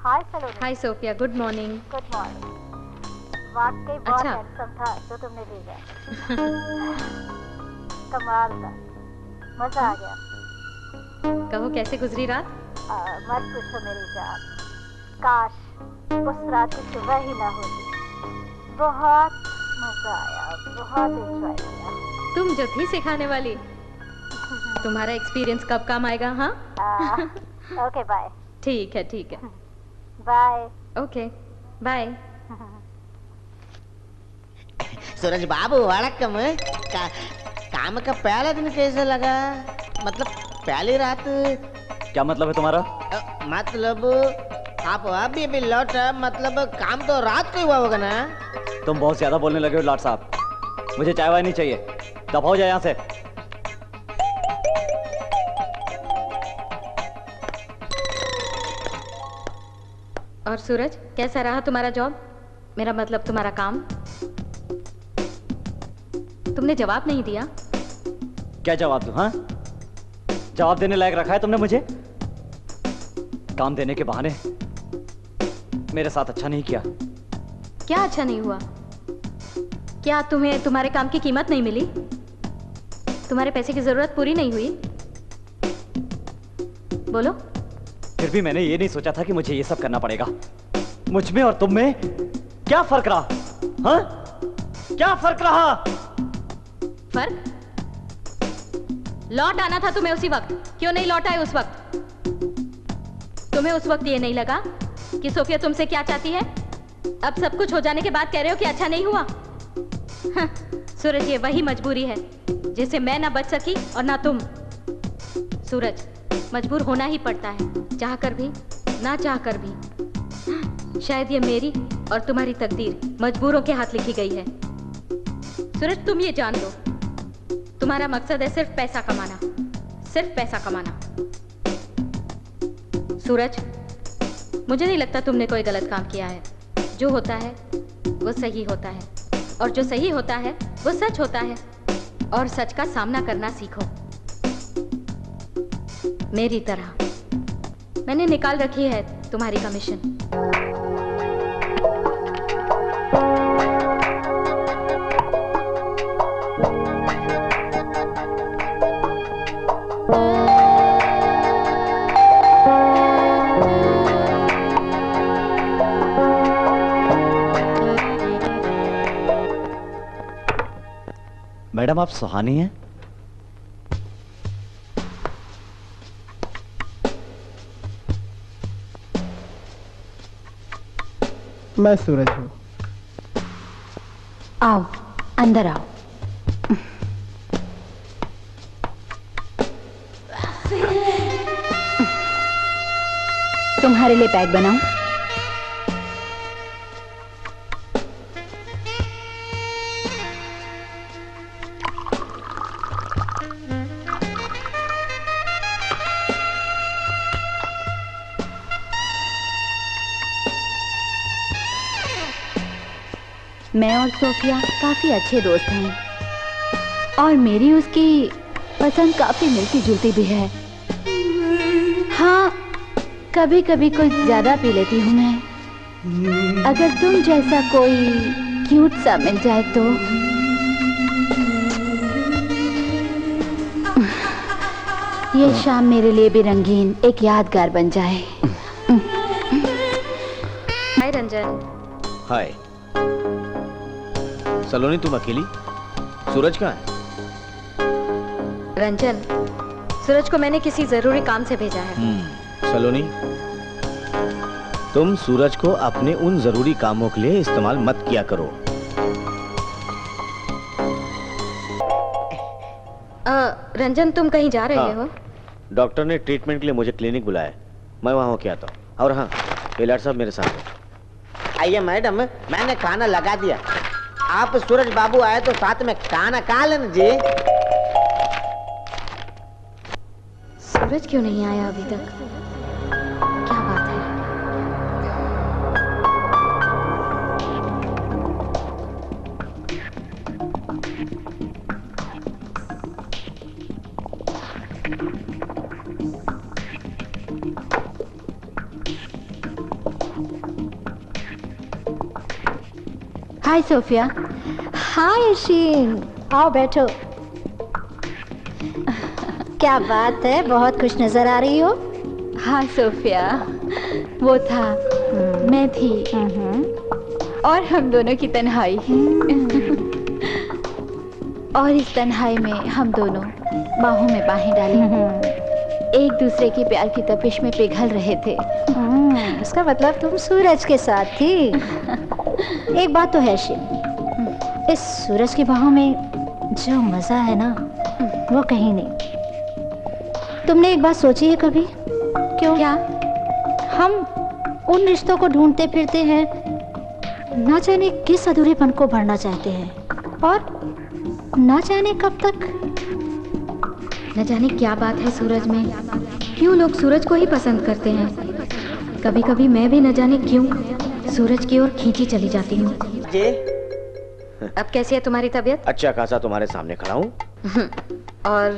Hi Saloni. Hi Sofia, good morning. Good morning. वाकई बहुत अच्छा। हैंडसम था जो तुमने भेजा। कमाल का, मजा आ गया। कहो कैसे गुजरी रात? मत पूछो मेरी जान, काश उस रात की सुबह ही ना होती। बहुत मजा आया, बहुत एंजॉय किया। तुम जो थी सिखाने वाली, तुम्हारा एक्सपीरियंस कब काम आएगा? हाँ ओके बाय। ठीक है, ठीक है, bye. Okay bye. Suraj babu, वड़कम। काम का पहला दिन कैसे लगा? मतलब पहली रात। क्या मतलब है तुम्हारा? मतलब आप अभी भी लौटा, मतलब काम तो रात को ही हुआ होगा ना? तुम बहुत ज्यादा बोलने लगे हो लाट साहब। मुझे चाय वाय नहीं चाहिए, दफा हो जाए यहाँ से। और सूरज, कैसा रहा तुम्हारा जॉब? मेरा मतलब तुम्हारा काम। तुमने जवाब नहीं दिया। क्या जवाब दूं? हाँ, जवाब देने लायक रखा है तुमने मुझे? काम देने के बहाने मेरे साथ अच्छा नहीं किया। क्या अच्छा नहीं हुआ? क्या तुम्हें तुम्हारे काम की कीमत नहीं मिली? तुम्हारे पैसे की जरूरत पूरी नहीं हुई? बोलो। फिर भी मैंने ये नहीं सोचा था कि मुझे ये सब करना पड़ेगा। मुझ में और तुम में क्या फर्क रहा? हाँ, क्या फर्क रहा? फर्क? लौट आना था तुम्हें उसी वक्त, क्यों नहीं लौट आए उस वक्त? तुम्हें उस वक्त ये नहीं लगा कि सोफिया तुमसे क्या चाहती है? अब सब कुछ हो जाने के बाद कह रहे हो कि अच्छा नहीं हुआ? हाँ, सूरज, ये वही मजबूरी है जिससे मैं ना बच सकी और ना तुम। सूरज, मजबूर होना ही पड़ता है, चाहकर भी ना चाहकर भी। शायद ये मेरी और तुम्हारी तकदीर मजबूरों के हाथ लिखी गई है। सूरज, तुम ये जान लो, तुम्हारा मकसद है सिर्फ पैसा कमाना, सिर्फ पैसा कमाना। सूरज, मुझे नहीं लगता तुमने कोई गलत काम किया है। जो होता है वो सही होता है, और जो सही होता है वो सच होता है, और सच का सामना करना सीखो। मेरी तरह मैंने निकाल रखी है तुम्हारी कमीशन। मैडम, आप सुहानी हैं? मैं सूरज हूँ। आओ, अंदर आओ। तुम्हारे लिए पैक बनाऊं? मैं और सोफिया काफी अच्छे दोस्त हैं और मेरी उसकी पसंद काफी मिलती जुलती भी है। हाँ, कभी कभी कुछ ज्यादा पी लेती हूँ मैं। अगर तुम जैसा कोई क्यूट सा मिल जाए तो। ये शाम मेरे लिए भी रंगीन एक यादगार बन जाए। हाय रंजन। हाय सलोनी, तुम अकेली? सूरज कहाँ है? रंजन, सूरज को मैंने किसी जरूरी काम से भेजा है। सलोनी, तुम सूरज को अपने उन जरूरी कामों के लिए इस्तेमाल मत किया करो। रंजन, तुम कहीं जा रहे हो? डॉक्टर ने ट्रीटमेंट के लिए मुझे क्लिनिक बुलाया, मैं वहां होके आता हूँ। और हाँ, बेलाट साहब मेरे साथ हैं। आइए मैडम, मैंने खाना लगा दिया। आप सूरज बाबू आए तो साथ में खाना खा लेना जी। सूरज क्यों नहीं आया अभी तक? क्या बात है? हाय सोफिया। हाय अशीन, आओ बैठो। क्या बात है, बहुत खुश नजर आ रही हो। हाँ सोफिया, वो था, मैं थी, और हम दोनों की तन्हाई। और इस तन्हाई में हम दोनों बाहों में बाहें डाली एक दूसरे की प्यार की तपिश में पिघल रहे थे। इसका मतलब तुम सूरज के साथ थी। एक बात तो है शिन, इस सूरज की बाहों में जो मजा है ना, वो कहीं नहीं। तुमने एक बात सोची है कभी? क्यों? क्या? हम उन रिश्तों को ढूंढते फिरते हैं, ना जाने किस अधूरेपन को भरना चाहते हैं, और ना जाने कब तक। न जाने क्या बात है सूरज में, क्यों लोग सूरज को ही पसंद करते हैं। कभी कभी मैं भी न जाने क्यों सूरज की ओर खींची चली जाती हूँ। जी अब कैसी है तुम्हारी तबीयत? अच्छा खासा तुम्हारे सामने खड़ा हूँ। और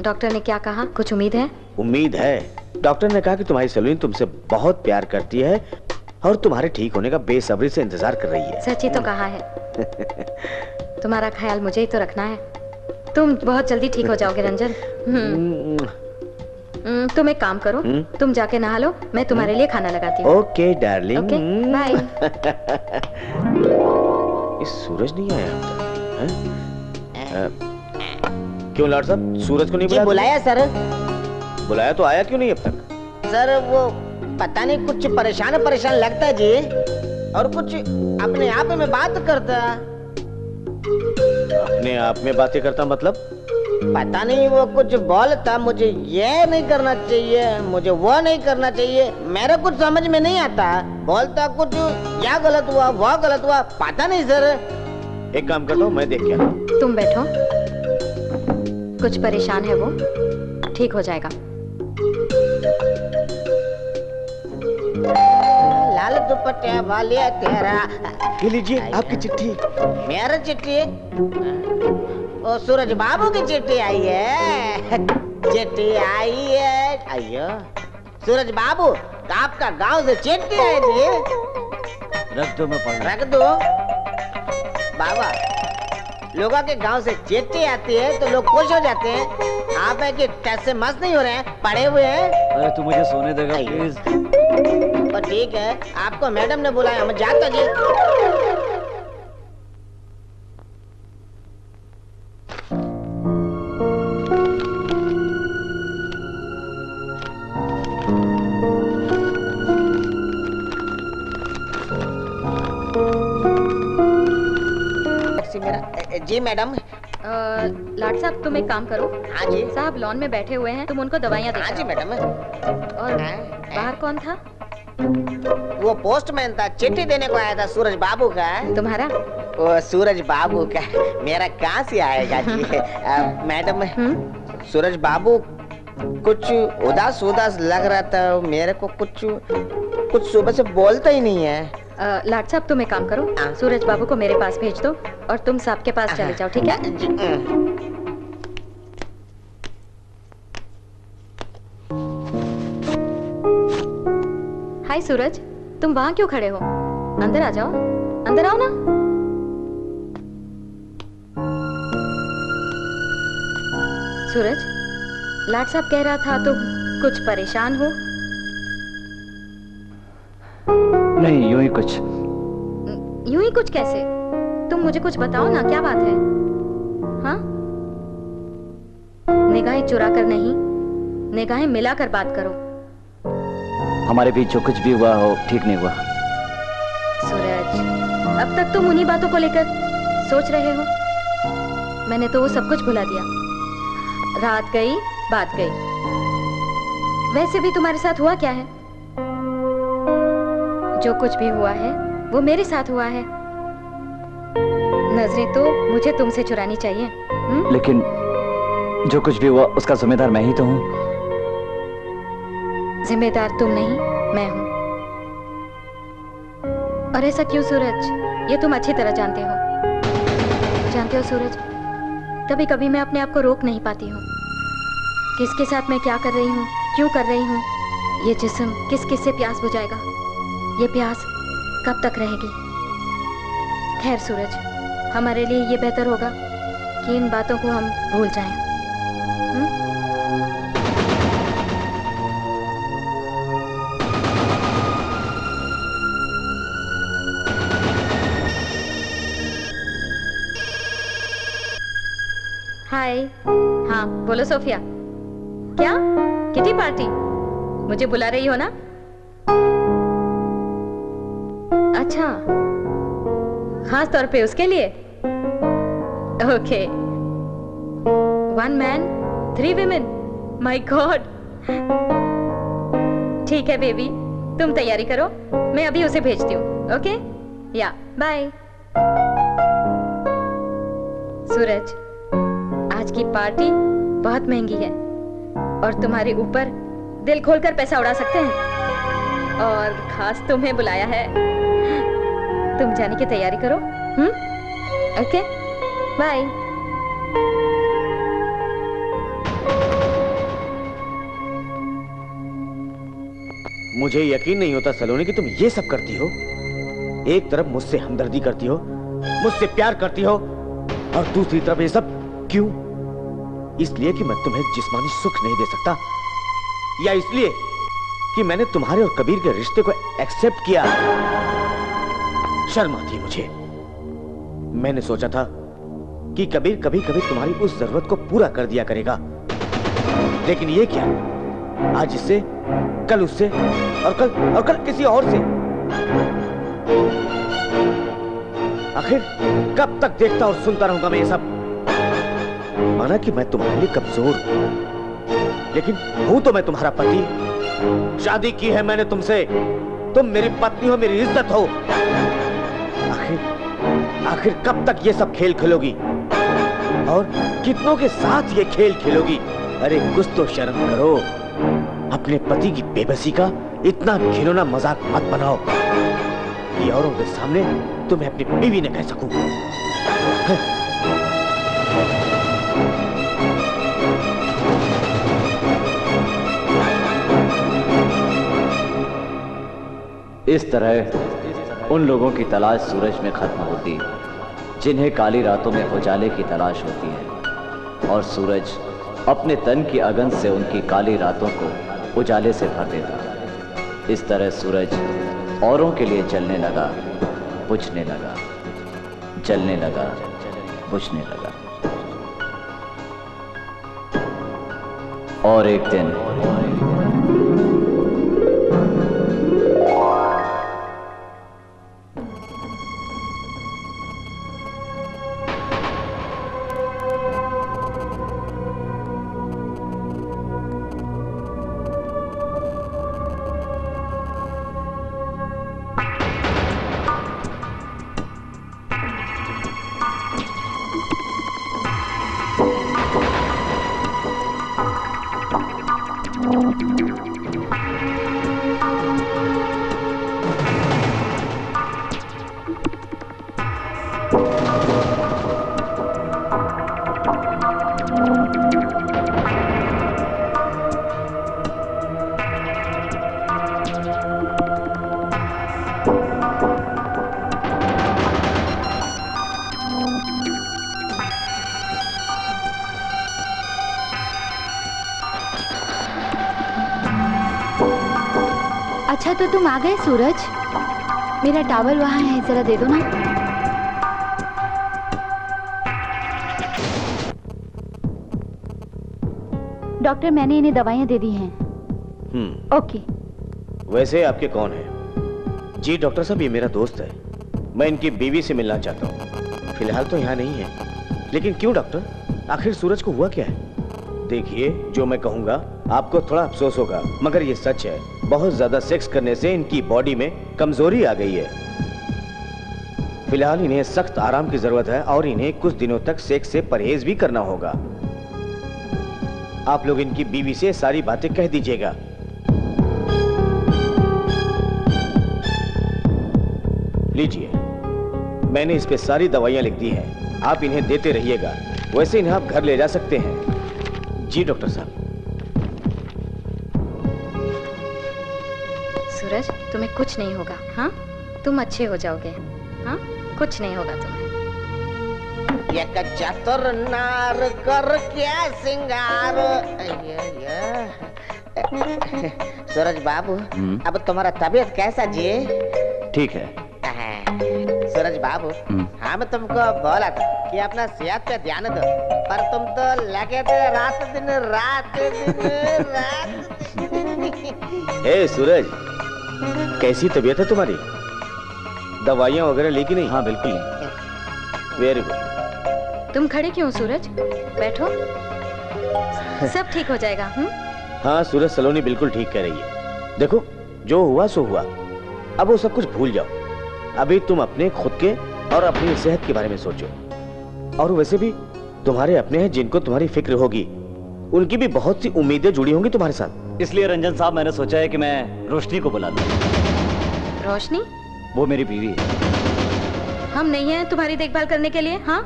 डॉक्टर ने क्या कहा? कुछ उम्मीद है? उम्मीद है। डॉक्टर ने कहा कि तुम्हारी सलोनी तुमसे बहुत प्यार करती है और तुम्हारे ठीक होने का बेसब्री से इंतजार कर रही है। सच ही तो कहा है। तुम्हारा ख्याल मुझे ही तो रखना है। तुम बहुत जल्दी ठीक हो जाओगे रंजन। तुम एक काम करो, तुम जाके नहा लो, मैं तुम्हारे लिए खाना लगाती हूँ। Okay darling. Okay bye. इस सूरज नहीं आया अब तक? क्यों लॉर्ड साहब, सूरज को नहीं बुलाया? बुलाया सर। बुलाया तो आया क्यों नहीं अब तक? सर वो पता नहीं कुछ परेशान लगता है जी, और कुछ अपने आप में बात करता। अपने आप में बातें करता मतलब? पता नहीं वो कुछ बोलता, मुझे ये नहीं करना चाहिए, मुझे वो नहीं करना चाहिए, मेरा कुछ समझ में नहीं आता। बोलता कुछ, या गलत हुआ वो गलत हुआ, पता नहीं सर। एक काम करता हूँ, मैं देख के आता हूँ। तुम बैठो, कुछ परेशान है वो, ठीक हो जाएगा। लाल दुपट्टा वाले तेरा। ये लीजिए आपकी चिट्ठी। मेरा चिट्ठी? ओ सूरज बाबू की चिट्ठी आई है। चिट्ठी आई है। अयो सूरज बाबू, आपका गांव से चिट्ठी आई थी। रख दो, मैं पढ़। रख दो बाबा। लोगों के गांव से चिट्ठी आती है तो लोग खुश हो जाते हैं। आप है कि कैसे मस्त नहीं हो रहे हैं, पड़े हुए हैं। अरे तू मुझे सोने देगा प्लीज? और ठीक है, आपको मैडम ने बुलाया, मैं जाता जी। जी मैडम। लाट साहब तुम एक काम करो। हाँ जी साहब लॉन में बैठे हुए हैं, तुम उनको दवाइयाँ दे। हाँ जी मैडम। और बाहर कौन था? वो पोस्टमैन था, चिट्ठी देने को आया था सूरज बाबू का। तुम्हारा? वो सूरज बाबू का, मेरा कहाँ से आएगा जी? मैडम सूरज बाबू कुछ उदास लग रहा था मेरे को, कुछ सुबह से बोलता ही नहीं है। लाट साहब तुम एक काम करो, सूरज बाबू को मेरे पास भेज दो और तुम साहब के पास चले जाओ, ठीक है? हाय सूरज, तुम वहां क्यों खड़े हो? अंदर आ जाओ, अंदर आओ ना। सूरज, लाट साहब कह रहा था तुम कुछ परेशान हो। नहीं, यूं ही कुछ। यूं ही कुछ कैसे? तुम मुझे कुछ बताओ ना, क्या बात है? हाँ? निगाहें चुरा कर नहीं, निगाहें मिलाकर बात करो। हमारे बीच जो कुछ भी हुआ हो ठीक नहीं हुआ। सूरज, अब तक तुम उन्हीं बातों को लेकर सोच रहे हो। मैंने तो वो सब कुछ भुला दिया। रात गई, बात गई। वैसे भी तुम्हारे साथ हुआ क्या है? जो कुछ भी हुआ है वो मेरे साथ हुआ है। नजरें तो मुझे तुमसे चुरानी चाहिए। लेकिन जो कुछ भी हुआ उसका जिम्मेदार मैं ही तो हूँ। जिम्मेदार तुम नहीं, मैं हूं। और ऐसा क्यों सूरज? ये तुम अच्छी तरह जानते हो। जानते हो सूरज, कभी कभी मैं अपने आप को रोक नहीं पाती हूँ। किसके साथ मैं क्या कर रही हूँ, क्यों कर रही हूँ? ये जिस्म किस किस से प्यास बुझाएगा? ये प्यास कब तक रहेगी? खैर सूरज, हमारे लिए ये बेहतर होगा कि इन बातों को हम भूल जाएं। हाय। हाँ बोलो सोफिया। क्या? Kitty party? मुझे बुला रही हो ना? अच्छा, खास तौर पे उसके लिए? Okay. 1 man 3 women, my God. ठीक है बेबी, तुम तैयारी करो, मैं अभी उसे भेजती हूँ। ओके या बाय। सूरज, आज की पार्टी बहुत महंगी है और तुम्हारे ऊपर दिल खोलकर पैसा उड़ा सकते हैं, और खास तुम्हें बुलाया है। तुम जाने की तैयारी करो। Okay bye. मुझे यकीन नहीं होता सलोनी कि तुम ये सब करती हो। एक तरफ मुझसे हमदर्दी करती हो, मुझसे प्यार करती हो, और दूसरी तरफ ये सब क्यों? इसलिए कि मैं तुम्हें जिस्मानी सुख नहीं दे सकता, या इसलिए कि मैंने तुम्हारे और कबीर के रिश्ते को एक्सेप्ट किया? शर्म आती है मुझे। मैंने सोचा था कि कबीर कभी कभी तुम्हारी उस जरूरत को पूरा कर दिया करेगा, लेकिन ये क्या, आज इससे, कल उससे, और कल किसी और से। आखिर कब तक देखता और सुनता रहूंगा मैं ये सब? माना कि मैं तुम्हारे लिए कमजोर हूं, लेकिन हूं तो मैं तुम्हारा पति। शादी की है मैंने तुमसे, तुम मेरी पत्नी हो, मेरी इज्जत हो। आखिर कब तक ये सब खेल खेलोगी, और कितनों के साथ ये खेल खेलोगी? अरे कुछ तो शर्म करो। अपने पति की बेबसी का इतना घिनौना मजाक मत बनाओ कि औरों के सामने तुम्हें अपनी बीवी न कह सकूं। इस तरह उन लोगों की तलाश सूरज में खत्म होती, जिन्हें काली रातों में उजाले की तलाश होती है, और सूरज अपने तन की अगन से उनकी काली रातों को उजाले से भर देता। इस तरह सूरज औरों के लिए जलने लगा, बुझने लगा, जलने लगा, बुझने लगा। और एक दिन अच्छा तो तुम आ गए सूरज। मेरा टॉवल वहाँ है, जरा दे दो ना। डॉक्टर मैंने इन्हें दवाइयाँ दे दी हैं। ओके। वैसे आपके कौन है? जी डॉक्टर साहब, ये मेरा दोस्त है। मैं इनकी बीवी से मिलना चाहता हूँ। फिलहाल तो यहाँ नहीं है। लेकिन क्यों डॉक्टर, आखिर सूरज को हुआ क्या है? देखिए, जो मैं कहूँगा आपको थोड़ा अफसोस होगा, मगर ये सच है। बहुत ज्यादा सेक्स करने से इनकी बॉडी में कमजोरी आ गई है। फिलहाल इन्हें सख्त आराम की जरूरत है, और इन्हें कुछ दिनों तक सेक्स से परहेज भी करना होगा। आप लोग इनकी बीवी से सारी बातें कह दीजिएगा। लीजिए, मैंने इस पे सारी दवाइयां लिख दी हैं, आप इन्हें देते रहिएगा। वैसे इन्हें आप घर ले जा सकते हैं। जी डॉक्टर साहब। सूरज, तुम्हें कुछ नहीं होगा। हाँ, तुम अच्छे हो जाओगे। हाँ, कुछ नहीं होगा तुम्हें। एक चतुर नार कर क्या सिंगार। सूरज बाबू, अब तुम्हारा तबीयत कैसा जी? ठीक है। सूरज बाबू, हम तुमको बोला था कि अपना सेहत पे ध्यान दो, पर तुम तो लगे थे रात दिन रात। हे सूरज, कैसी तबीयत है तुम्हारी? दवाइयाँ वगैरह ली कि नहीं? हाँ बिल्कुल नहीं। Very good. तुम खड़े क्यों सूरज? बैठो, सब ठीक हो जाएगा। हाँ सूरज, सलोनी बिल्कुल ठीक कह रही है। देखो, जो हुआ सो हुआ, अब वो सब कुछ भूल जाओ। अभी तुम अपने खुद के और अपनी सेहत के बारे में सोचो। और वैसे भी तुम्हारे अपने हैं जिनको तुम्हारी फिक्र होगी, उनकी भी बहुत सी उम्मीदें जुड़ी होंगी तुम्हारे साथ। इसलिए रंजन साहब, मैंने सोचा है कि मैं रोशनी को बुला लूं। रोशनी? वो मेरी बीवी है। हम नहीं हैं तुम्हारी देखभाल करने के लिए। हाँ,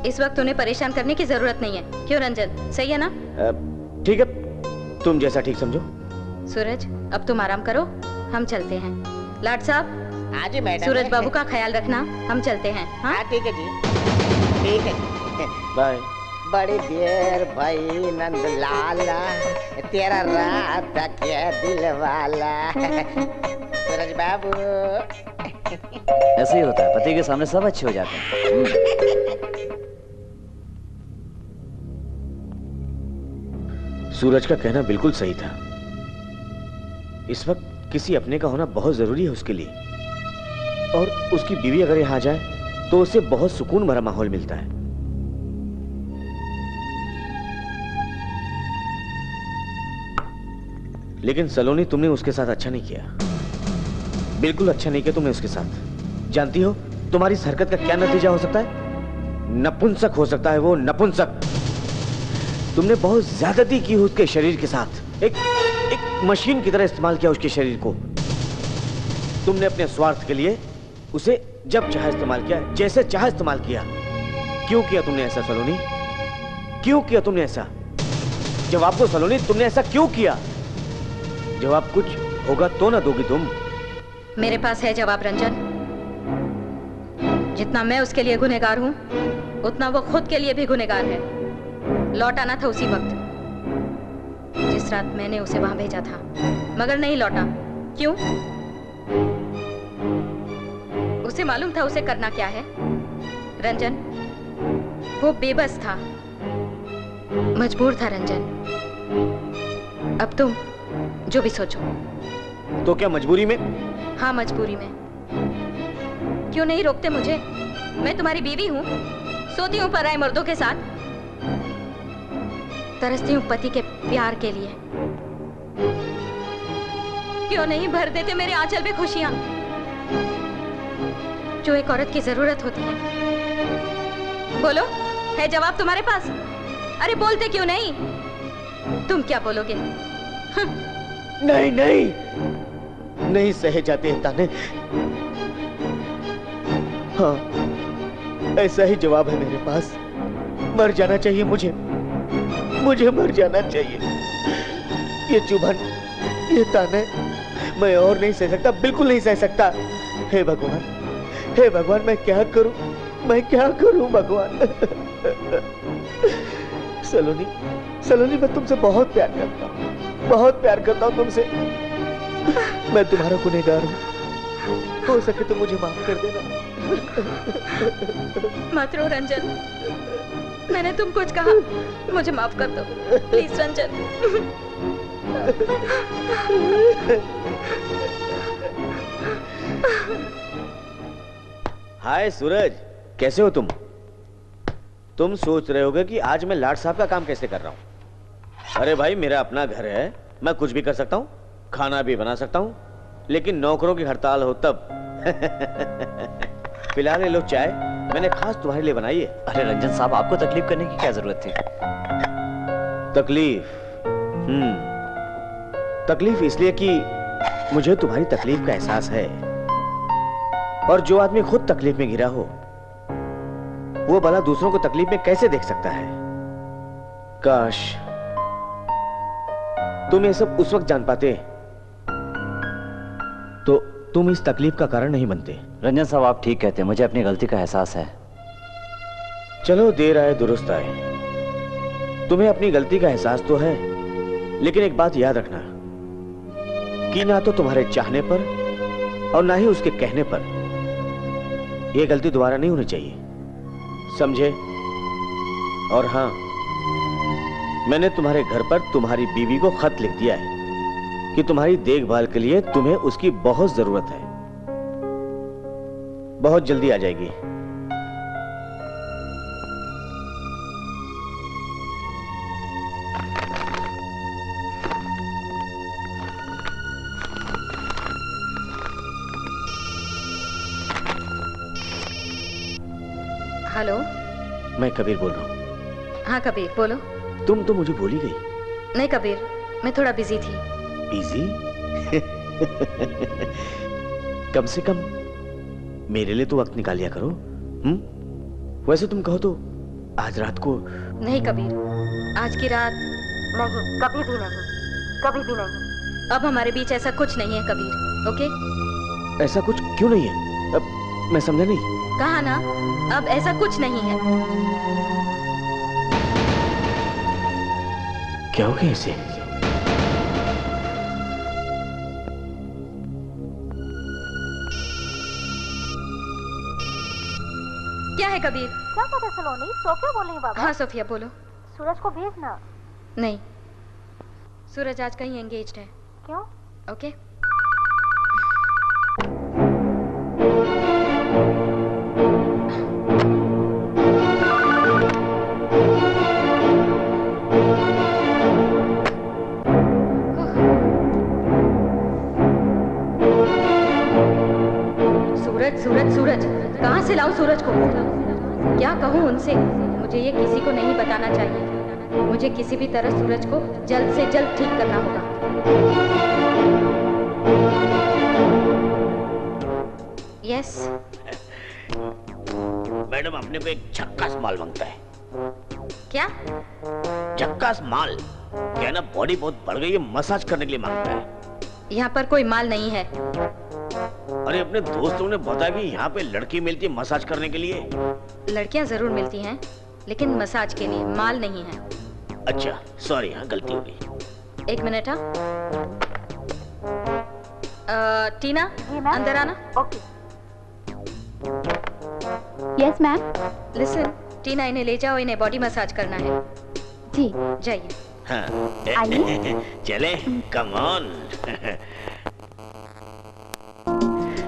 इस वक्त उन्हें परेशान करने की जरूरत नहीं है। क्यों रंजन, सही है ना? ठीक है, तुम जैसा ठीक समझो। सूरज, अब तुम आराम करो, हम चलते हैं। लाड साहब, हाँ जी मैडम। सूरज बाबू का ख्याल रखना, हम चलते हैं। हाँ ठीक है जी, ठीक है जी। बाय। बड़ी देर भाई नंद लाला, तेरा रात क्या दिल वाला। सूरज बाबू, ऐसे ही होता है, पति के सामने सब अच्छे हो जाते हैं। सूरज का कहना बिल्कुल सही था। इस वक्त किसी अपने का होना बहुत जरूरी है उसके लिए, और उसकी बीवी अगर यहां आ जाए तो उसे बहुत सुकून भरा माहौल मिलता है। लेकिन सलोनी, तुमने उसके साथ अच्छा नहीं किया, बिल्कुल अच्छा नहीं किया तुमने उसके साथ। जानती हो तुम्हारी इस हरकत का क्या नतीजा हो सकता है? नपुंसक हो सकता है वो, नपुंसक। तुमने बहुत ज्यादती की उसके शरीर के साथ, एक मशीन की तरह इस्तेमाल किया उसके शरीर को। तुमने अपने स्वार्थ के लिए उसे जब चाहे इस्तेमाल किया, जैसे चाहे इस्तेमाल किया। क्यों किया तुमने ऐसा सलोनी? क्यों किया तुमने ऐसा? जवाब दो सलोनी, तुमने ऐसा क्यों किया? जवाब कुछ होगा तो ना दोगी तुम? मेरे पास है जवाब रंजन। जितना मैं उसके लिए गुनहगार हूँ, उतना वो खुद के लिए भी गुनहगार है। लौट आना था उसी वक्त जिस रात मैंने उसे वहां भेजा था, मगर नहीं लौटा। क्यों? उसे मालूम था उसे करना क्या है। रंजन, वो बेबस था, मजबूर था रंजन। अब तुम जो भी सोचो। तो क्या मजबूरी में? हाँ, मजबूरी में। क्यों नहीं रोकते मुझे? मैं तुम्हारी बीवी हूँ, सोती हूँ पराये मर्दों के साथ, तरसती हूँ पति के प्यार के लिए। क्यों नहीं भर देते मेरे आंचल में खुशियां जो एक औरत की जरूरत होती है? बोलो, है जवाब तुम्हारे पास? अरे बोलते क्यों नहीं? तुम क्या बोलोगे? नहीं नहीं नहीं सहे जाते हैं ताने। हाँ, ऐसा ही जवाब है मेरे पास। मर जाना चाहिए मुझे मर जाना चाहिए। ये चुभन, ये ताने मैं और नहीं सह सकता, बिल्कुल नहीं सह सकता। हे भगवान, मैं क्या करूं भगवान। सलोनी, मैं तुमसे बहुत प्यार करता हूं तुमसे। मैं तुम्हारा गुनहगार हूं, हो सके तो मुझे माफ कर देना। मत रो रंजन, मैंने तुम कुछ कहा, मुझे माफ कर दो प्लीज रंजन। हाय सूरज, कैसे हो तुम? तुम सोच रहे होगे कि आज मैं लाड साहब का काम कैसे कर रहा हूं। अरे भाई, मेरा अपना घर है, मैं कुछ भी कर सकता हूं, खाना भी बना सकता हूं, लेकिन नौकरों की हड़ताल हो तब। फिलहाल ये लो चाय, मैंने खास तुम्हारे लिए बनाई है। अरे रंजन साहब, आपको तकलीफ करने की क्या जरूरत थी? तकलीफ? तकलीफ इसलिए कि मुझे तुम्हारी तकलीफ का एहसास है, और जो आदमी खुद तकलीफ में घिरा हो वो भला दूसरों को तकलीफ में कैसे देख सकता है? काश तुम ये सब उस वक्त जान पाते तो तुम इस तकलीफ का कारण नहीं बनते। रंजन साहब, आप ठीक कहते हैं, मुझे अपनी गलती का एहसास है। चलो, देर आए दुरुस्त आए। तुम्हें अपनी गलती का एहसास तो है, लेकिन एक बात याद रखना कि ना तो तुम्हारे चाहने पर और ना ही उसके कहने पर यह गलती दोबारा नहीं होनी चाहिए, समझे? और हां, मैंने तुम्हारे घर पर तुम्हारी बीवी को खत लिख दिया है कि तुम्हारी देखभाल के लिए तुम्हें उसकी बहुत जरूरत है। बहुत जल्दी आ जाएगी। हेलो, मैं कबीर बोल रहा हूँ। हाँ कबीर, बोलो। तुम तो मुझे भूल ही गई। नहीं कबीर, मैं थोड़ा बिजी थी। बिजी? कम से कम मेरे लिए तो वक्त निकाल लिया करो। वैसे तुम कहो तो आज रात को। नहीं कबीर, आज की रात नहीं, कभी भी नहीं, कभी भी नहीं। अब हमारे बीच ऐसा कुछ नहीं है कबीर, ओके? ऐसा कुछ क्यों नहीं है? अब मैं समझा नहीं। कहा ना, अब ऐसा कुछ नहीं है। क्या हो गया इसे? क्या है कबीर? क्या पता सलोनी, सोफिया बोल रही है बाबा। हाँ सोफिया बोलो। सूरज को भेजना। नहीं, सूरज आज कहीं एंगेज्ड है। क्यों? ओके। सूरज सूरज सूरज, कहाँ से लाऊं सूरज को? क्या कहूँ उनसे? मुझे ये किसी को नहीं बताना चाहिए। मुझे किसी भी तरह सूरज को जल्द से जल्द ठीक करना होगा। यस। मैडम अपने को एक झक्कास माल मांगता है। क्या? झक्कास माल क्या ना, बॉडी बहुत बढ़ गई है, मसाज करने के लिए मांगता है। यहाँ पर कोई माल नहीं है। अरे अपने दोस्तों ने बताया कि यहाँ पे लड़की मिलती है मसाज करने के लिए। लड़कियाँ जरूर मिलती हैं, लेकिन मसाज के लिए माल नहीं है। अच्छा सॉरी, हाँ गलती हो गई। एक मिनट। हाँ टीना, अंदर आना। ओके। Yes ma'am. लिसन, टीना इन्हें ले जाओ, इन्हें बॉडी मसाज करना है। जी जाइए। हाँ आइए। चले, कम ऑन।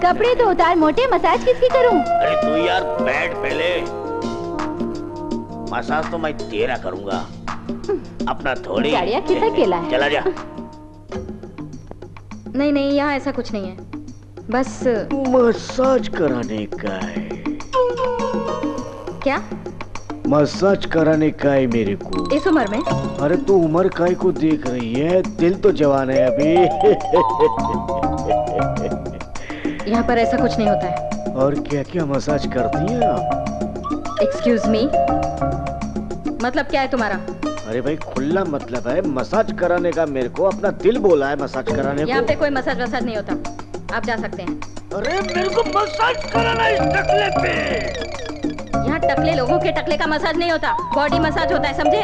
कपड़े तो उतार मोटे, मसाज किसकी करूं? अरे तू यार बैठ पहले, मसाज तो मैं तेरा करूंगा, अपना थोड़ी। गाड़िया कितना केला है? चला जा। नहीं नहीं, यहाँ ऐसा कुछ नहीं है, बस मसाज कराने का है। क्या? मसाज कराने का है मेरे को। इस उम्र में? अरे तू उम्र काय को देख रही है, दिल तो जवान है अभी। यहाँ पर ऐसा कुछ नहीं होता है। और क्या क्या मसाज करती है आप? एक्सक्यूज मी, मतलब क्या है तुम्हारा? अरे भाई खुला मतलब है, मसाज कराने का मेरे को, अपना दिल बोला है मसाज कराने को। यहाँ पे कोई मसाज वसाज नहीं होता, आप जा सकते हैं। अरे मेरे को मसाज कराना इस टकले पे। यहाँ टकले लोगों के टकले का मसाज नहीं होता, बॉडी मसाज होता है, समझे?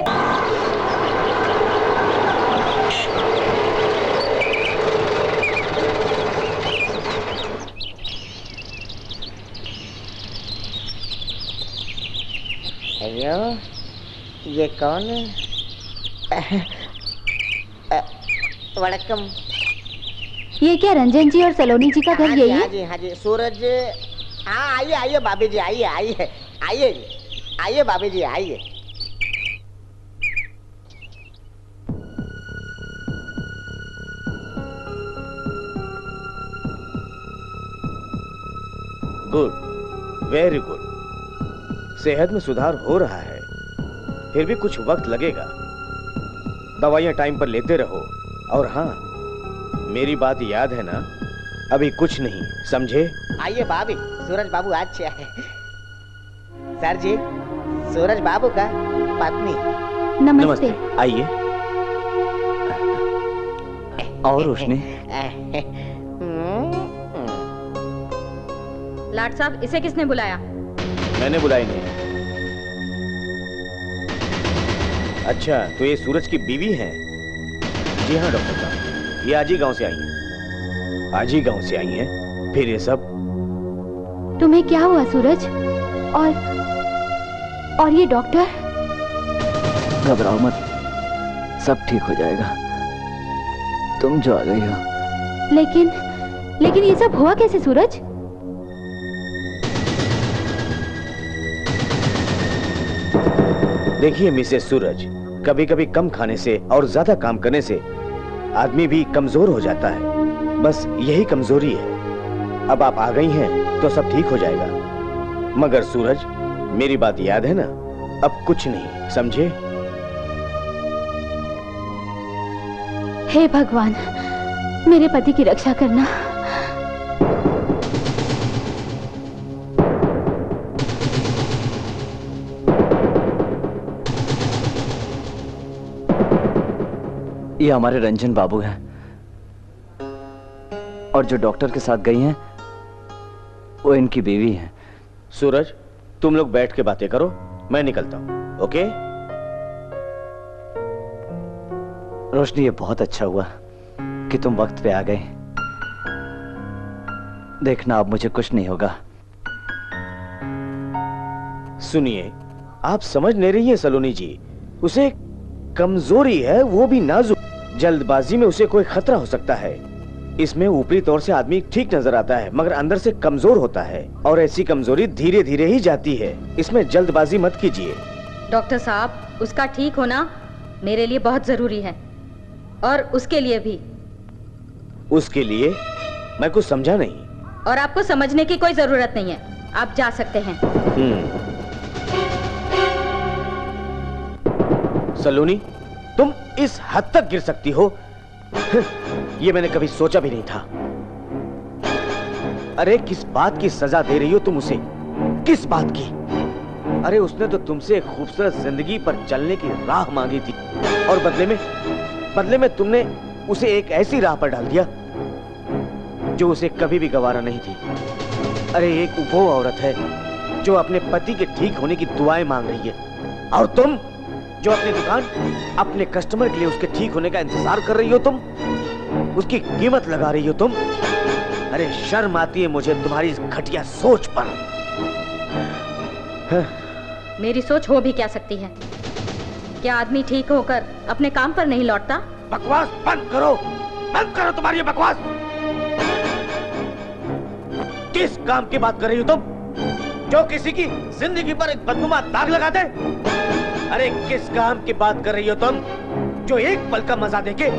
हेलो, ये कौन है? वड़कम। ये क्या रंजन जी और सलोनी जी का घर यही है? हाँ जी हाँ जी, सूरज। हाँ आइए आइए भाभी जी, आइए आइए आइए आइए भाभी जी आइए। Good, very good. सेहत में सुधार हो रहा है, फिर भी कुछ वक्त लगेगा। दवाइयां टाइम पर लेते रहो। और हाँ, मेरी बात याद है ना, अभी कुछ नहीं, समझे? आइए भाभी, सूरज बाबू अच्छे है। सर जी, सूरज बाबू का पत्नी। नमस्ते। आइए। और रोशनी? लाट साहब, इसे किसने बुलाया? मैंने बुलाई नहीं। अच्छा, तो ये सूरज की बीवी है? जी हाँ डॉक्टर साहब, ये आज ही गांव से आई है। आज ही गांव से आई है, फिर ये सब। तुम्हें क्या हुआ सूरज? और ये डॉक्टर? घबराओ मत, सब ठीक हो जाएगा। तुम जो आ गई हो। लेकिन ये सब हुआ कैसे सूरज? देखिए मिसेस सूरज, कभी कभी कम खाने से और ज्यादा काम करने से आदमी भी कमजोर हो जाता है, बस यही कमजोरी है। अब आप आ गई हैं तो सब ठीक हो जाएगा। मगर सूरज, मेरी बात याद है ना, अब कुछ नहीं, समझे? हे भगवान, मेरे पति की रक्षा करना। ये हमारे रंजन बाबू हैं और जो डॉक्टर के साथ गई हैं वो इनकी बीवी हैं। सूरज, तुम लोग बैठ के बातें करो, मैं निकलता हूं। ओके? रोशनी, ये बहुत अच्छा हुआ कि तुम वक्त पे आ गई। देखना अब मुझे कुछ नहीं होगा। सुनिए, आप समझ नहीं रही हैं सलोनी जी, उसे कमजोरी है, वो भी नाजुक। जल्दबाजी में उसे कोई खतरा हो सकता है। इसमें ऊपरी तौर से आदमी ठीक नजर आता है मगर अंदर से कमजोर होता है और ऐसी कमजोरी धीरे धीरे ही जाती है। इसमें जल्दबाजी मत कीजिए। डॉक्टर साहब, उसका ठीक होना मेरे लिए बहुत जरूरी है और उसके लिए भी। उसके लिए? मैं कुछ समझा नहीं। और आपको समझने की कोई जरूरत नहीं है, आप जा सकते हैं। सलोनी, तुम इस हद तक गिर सकती हो, ये मैंने कभी सोचा भी नहीं था। अरे किस बात की सजा दे रही हो तुम उसे? किस बात की? अरे उसने तो तुमसे एक खूबसूरत जिंदगी पर चलने की राह मांगी थी और बदले में तुमने उसे एक ऐसी राह पर डाल दिया जो उसे कभी भी गवारा नहीं थी। अरे एक वो औरत है जो अपने पति के ठीक होने की दुआएं मांग रही है और तुम जो अपनी दुकान, अपने कस्टमर के लिए उसके ठीक होने का इंतजार कर रही हो, तुम उसकी कीमत लगा रही हो तुम। अरे शर्म आती है मुझे तुम्हारी इस घटिया सोच पर। मेरी सोच हो भी क्या सकती है? क्या आदमी ठीक होकर अपने काम पर नहीं लौटता? बकवास बंद करो तुम्हारी ये बकवास। किस काम की बात कर रही हो तुम जो किसी की जिंदगी पर एक बदनुमा दाग लगा दे? अरे किस काम की बात कर रही हो तुम जो एक पल का मजा देके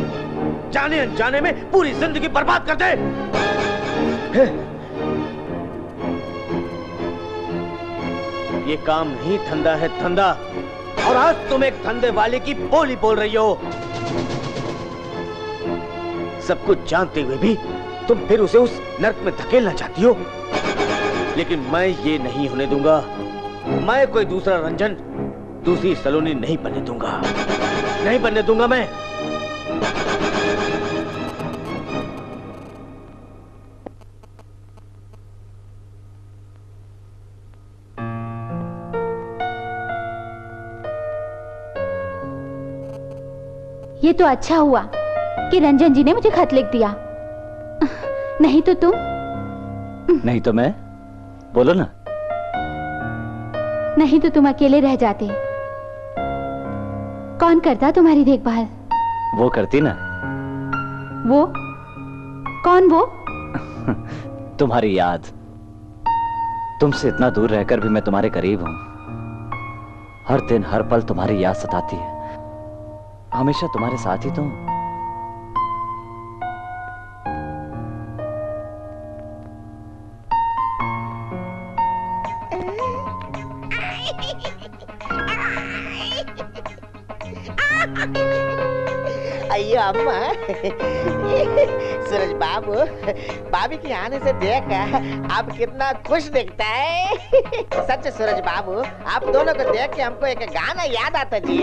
जाने अनजाने में पूरी जिंदगी बर्बाद कर दे? ये काम नहीं, धंधा है धंधा, और आज तुम एक धंधे वाले की बोली बोल रही हो। सब कुछ जानते हुए भी तुम फिर उसे उस नर्क में धकेलना चाहती हो, लेकिन मैं ये नहीं होने दूंगा। मैं कोई दूसरा रंजन, दूसरी सलोनी नहीं बनने दूंगा, नहीं बनने दूंगा मैं। ये तो अच्छा हुआ कि रंजन जी ने मुझे खत लिख दिया, नहीं तो तुम। नहीं तो मैं? बोलो ना। नहीं तो तुम अकेले रह जाते। कौन करता तुम्हारी देखभाल? वो करती ना। वो कौन? वो तुम्हारी याद। तुमसे इतना दूर रहकर भी मैं तुम्हारे करीब हूं। हर दिन हर पल तुम्हारी याद सताती है। हमेशा तुम्हारे साथ ही तो हूं। अయ్యో अम्मा, सूरज बाबू, भाभी के आने से देखा आप कितना खुश दिखता है। सच सूरज बाबू, आप दोनों को देख के हमको एक गाना याद आता जी।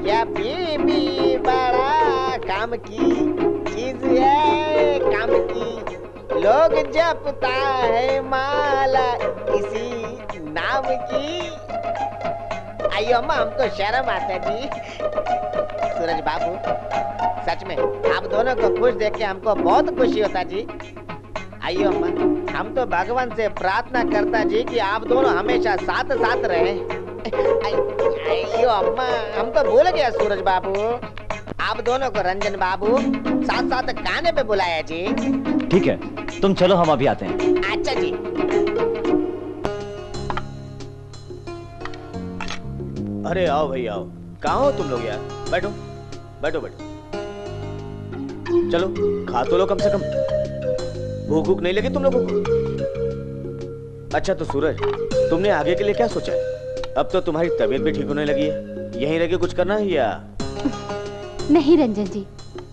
क्या बीबी बड़ा काम की चीज है, काम की लोग जपता है माला इसी नाम की। अయ్యో अम्मा, हमको शर्म आता जी। सूरज बाबू, सच में आप दोनों को खुश देख के हमको बहुत खुशी होता जी। अయ్యో अम्मा, हम तो भगवान से प्रार्थना करता जी कि आप दोनों हमेशा साथ साथ रहे। अయ్యో अम्मा, हम तो भूल गया सूरज बाबू, आप दोनों को रंजन बाबू साथ साथ खाने पे बुलाया जी। ठीक है, तुम चलो, हम अभी आते हैं। अच्छा जी। अरे आओ भाई आओ, कहाँ हो तुम लोग यार? बैठो बैठो बैठो, चलो खा तो लो कम से कम। भूख भूख नहीं लगी तुम लोगों को? अच्छा तो सूरज, तुमने आगे के लिए क्या सोचा है? अब तो तुम्हारी तबीयत भी ठीक होने लगी है, यहीं रह के कुछ करना है या? नहीं रंजन जी,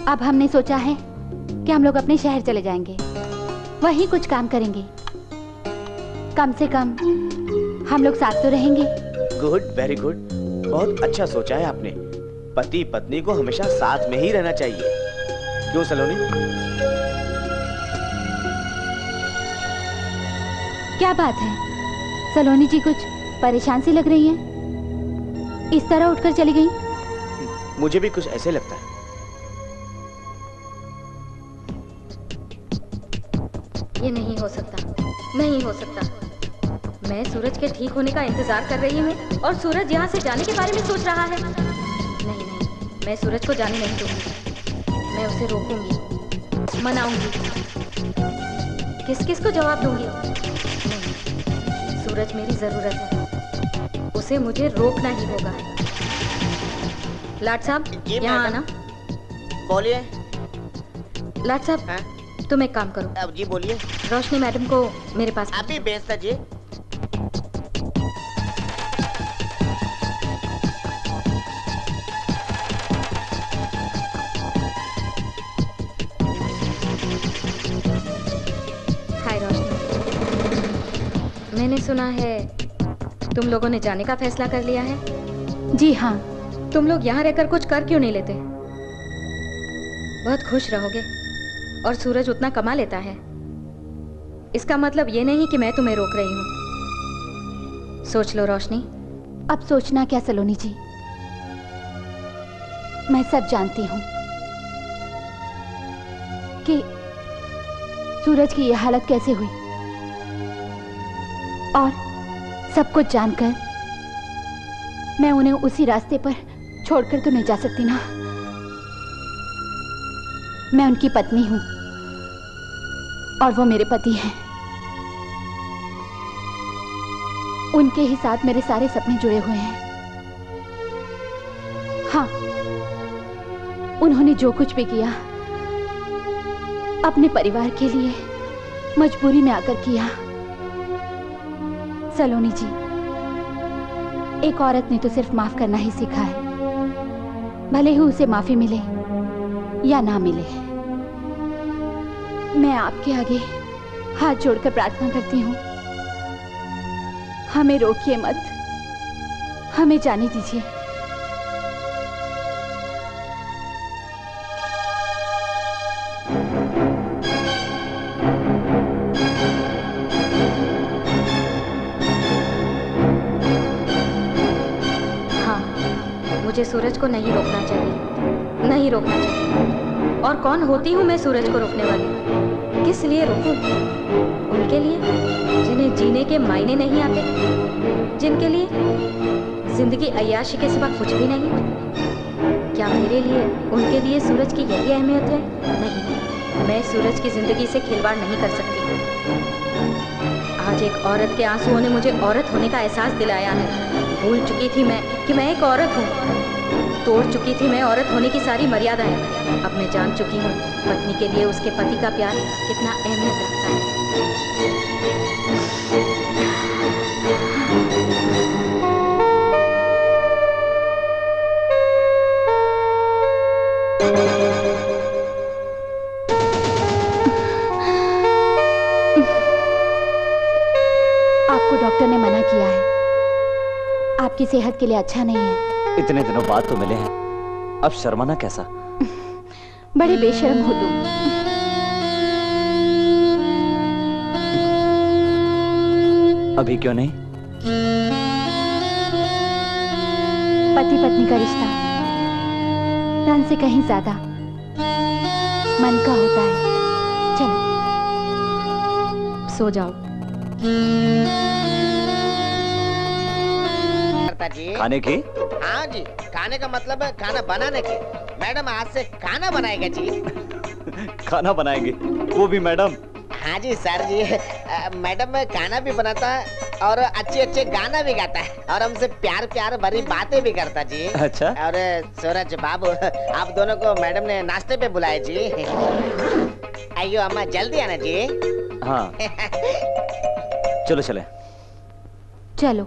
अब हमने सोचा है कि हम लोग अपने शहर चले जाएंगे, वहीं कुछ काम करेंगे। कम से कम हम लोग साथ तो रहेंगे। गुड, वेरी गुड, बहुत अच्छा सोचा है आपने। पति पत्नी को हमेशा साथ में ही रहना चाहिए। क्यों सलोनी? क्या बात है? सलोनी जी कुछ परेशान सी लग रही हैं। इस तरह उठकर चली गई। मुझे भी कुछ ऐसे लगता है। ये नहीं हो सकता, नहीं हो सकता। मैं सूरज के ठीक होने का इंतजार कर रही हूँ और सूरज यहाँ से जाने के बारे में सोच रहा है। नहीं नहीं, मैं सूरज को जाने नहीं दूंगी। मैं उसे रोकूंगी, मनाऊंगी, किस किस को जवाब दूंगी। नहीं, सूरज मेरी जरूरत है, उसे मुझे रोकना ही होगा। लाट साहब यहाँ आना। बोलिए। लाट साहब हाँ? तुम एक काम करो। अब जी बोलिए। रोशनी मैडम को मेरे पास अभी भेजता जी। हाय रोशनी, मैंने सुना है तुम लोगों ने जाने का फैसला कर लिया है। जी हाँ। तुम लोग यहाँ रहकर कुछ कर क्यों नहीं लेते? बहुत खुश रहोगे और सूरज उतना कमा लेता है। इसका मतलब ये नहीं कि मैं तुम्हें रोक रही हूँ। सोच लो रोशनी। अब सोचना क्या सलोनी जी, मैं सब जानती हूँ कि सूरज की यह हालत कैसे हुई, और सब कुछ जानकर मैं उन्हें उसी रास्ते पर छोड़कर तो नहीं जा सकती ना। मैं उनकी पत्नी हूं और वो मेरे पति हैं। उनके ही साथ मेरे सारे सपने जुड़े हुए हैं। हाँ, उन्होंने जो कुछ भी किया अपने परिवार के लिए मजबूरी में आकर किया। सलोनी जी, एक औरत ने तो सिर्फ माफ करना ही सीखा है, भले ही उसे माफी मिले या ना मिले। मैं आपके आगे हाथ जोड़कर प्रार्थना करती हूँ, हमें रोकिए मत, हमें जाने दीजिए। मुझे सूरज को नहीं रोकना चाहिए, नहीं रोकना चाहिए। और कौन होती हूँ मैं सूरज को रोकने वाली? किस लिए रोकूं? उनके लिए जिन्हें जीने के मायने नहीं आते, जिनके लिए जिंदगी अय्याशी के सिवा कुछ भी नहीं। क्या मेरे लिए उनके लिए सूरज की यही अहमियत है? नहीं, मैं सूरज की जिंदगी से खिलवाड़ नहीं कर सकती। आज एक औरत के आंसुओं ने मुझे औरत होने का एहसास दिलाया है। भूल चुकी थी मैं कि मैं एक औरत हूँ। तोड़ चुकी थी मैं औरत होने की सारी मर्यादाएं। अब मैं जान चुकी हूँ पत्नी के लिए उसके पति का प्यार कितना अहमियत रखता है। आपको डॉक्टर ने मना किया है, आपकी सेहत के लिए अच्छा नहीं है। इतने दिनों बाद तो मिले हैं, अब शर्माना कैसा? बड़े बेशर्म हो तुम। अभी क्यों नहीं? पति पत्नी का रिश्ता तन से कहीं ज्यादा मन का होता है। चलो सो जाओ। जी खाने की? हाँ जी, खाने का मतलब है खाना बनाने की। मैडम आज से खाना बनाएगा जी। खाना बनाएंगे? वो भी मैडम? हाँ जी सर जी, मैडम खाना भी बनाता है और अच्छे अच्छे गाना भी गाता है और हमसे प्यार प्यार भरी बातें भी करता जी। अच्छा। और सूरज बाबू, आप दोनों को मैडम ने नाश्ते पे बुलाया जी। आइयो अम्मा, जल्दी आना जी। हाँ। चलो चले। चलो।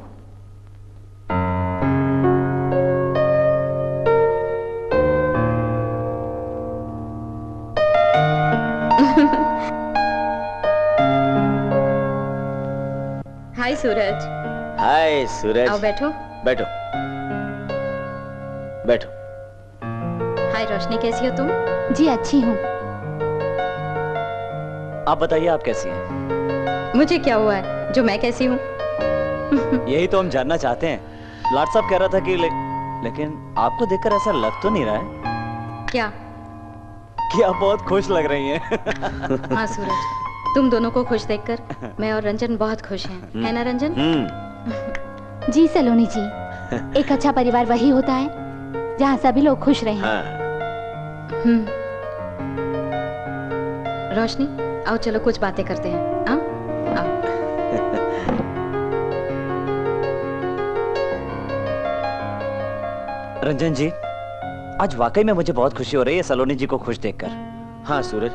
हाय सूरज। हाय सूरज। आओ बैठो। बैठो बैठो। रोशनी कैसी हो तुम? जी अच्छी हूँ। आप बताइए, आप कैसी हैं? मुझे क्या हुआ है जो मैं कैसी हूँ? यही तो हम जानना चाहते हैं। लाट साहब कह रहा था कि लेकिन आपको देखकर ऐसा लग तो नहीं रहा है क्या कि आप बहुत खुश लग रही हैं। हाँ सूरज, तुम दोनों को खुश देखकर मैं और रंजन बहुत खुश हैं, है ना रंजन? जी सलोनी जी, एक अच्छा परिवार वही होता है जहाँ सभी लोग खुश रहें। हाँ। रोशनी आओ चलो कुछ बातें करते हैं। हाँ आओ। रंजन जी, आज वाकई में मुझे बहुत खुशी हो रही है सलोनी जी को खुश देखकर। हाँ सूरज,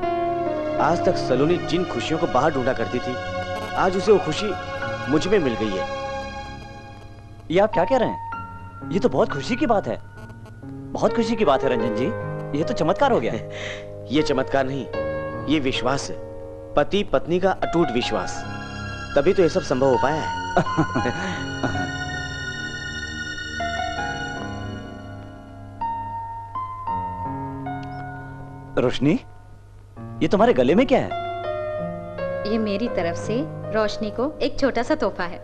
आज तक सलोनी जिन खुशियों को बाहर ढूंढा करती थी, आज उसे वो खुशी मुझ में मिल गई है। ये आप क्या कह रहे हैं? ये तो बहुत खुशी की बात है, बहुत खुशी की बात है रंजन जी। ये तो चमत्कार हो गया। ये चमत्कार नहीं, ये विश्वास है, पति पत्नी का अटूट विश्वास। तभी तो ये सब संभव हो पाया है। रोशनी, ये तुम्हारे गले में क्या है? ये मेरी तरफ से रोशनी को एक छोटा सा तोहफा है।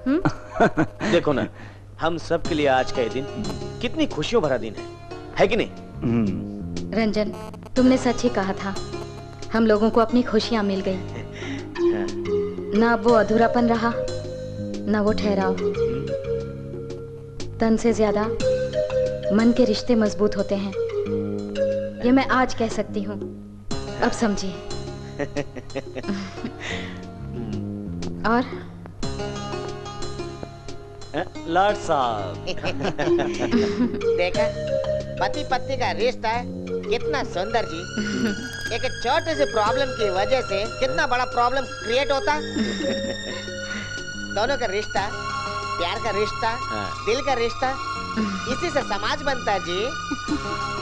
देखो ना, हम सब के लिए आज का ये दिन कितनी खुशियों भरा दिन है कि नहीं? रंजन, तुमने सच ही कहा था, हम लोगों को अपनी खुशियां मिल गई। ना वो अधूरापन रहा, ना वो ठहराव। तन से ज्यादा मन के रिश्ते मजबूत होते हैं, ये मैं आज कह सकती हूँ। अब समझिए। और लाट साहब, देखा पति पत्नी का रिश्ता कितना सुंदर जी। एक छोटे से प्रॉब्लम की वजह से कितना बड़ा प्रॉब्लम क्रिएट होता। दोनों का रिश्ता, प्यार का रिश्ता, दिल का रिश्ता, इसी से समाज बनता है जी।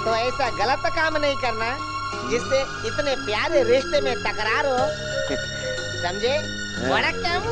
तो ऐसा गलत काम नहीं करना जिससे इतने प्यारे रिश्ते में तकरार हो, समझे? बड़ा काम।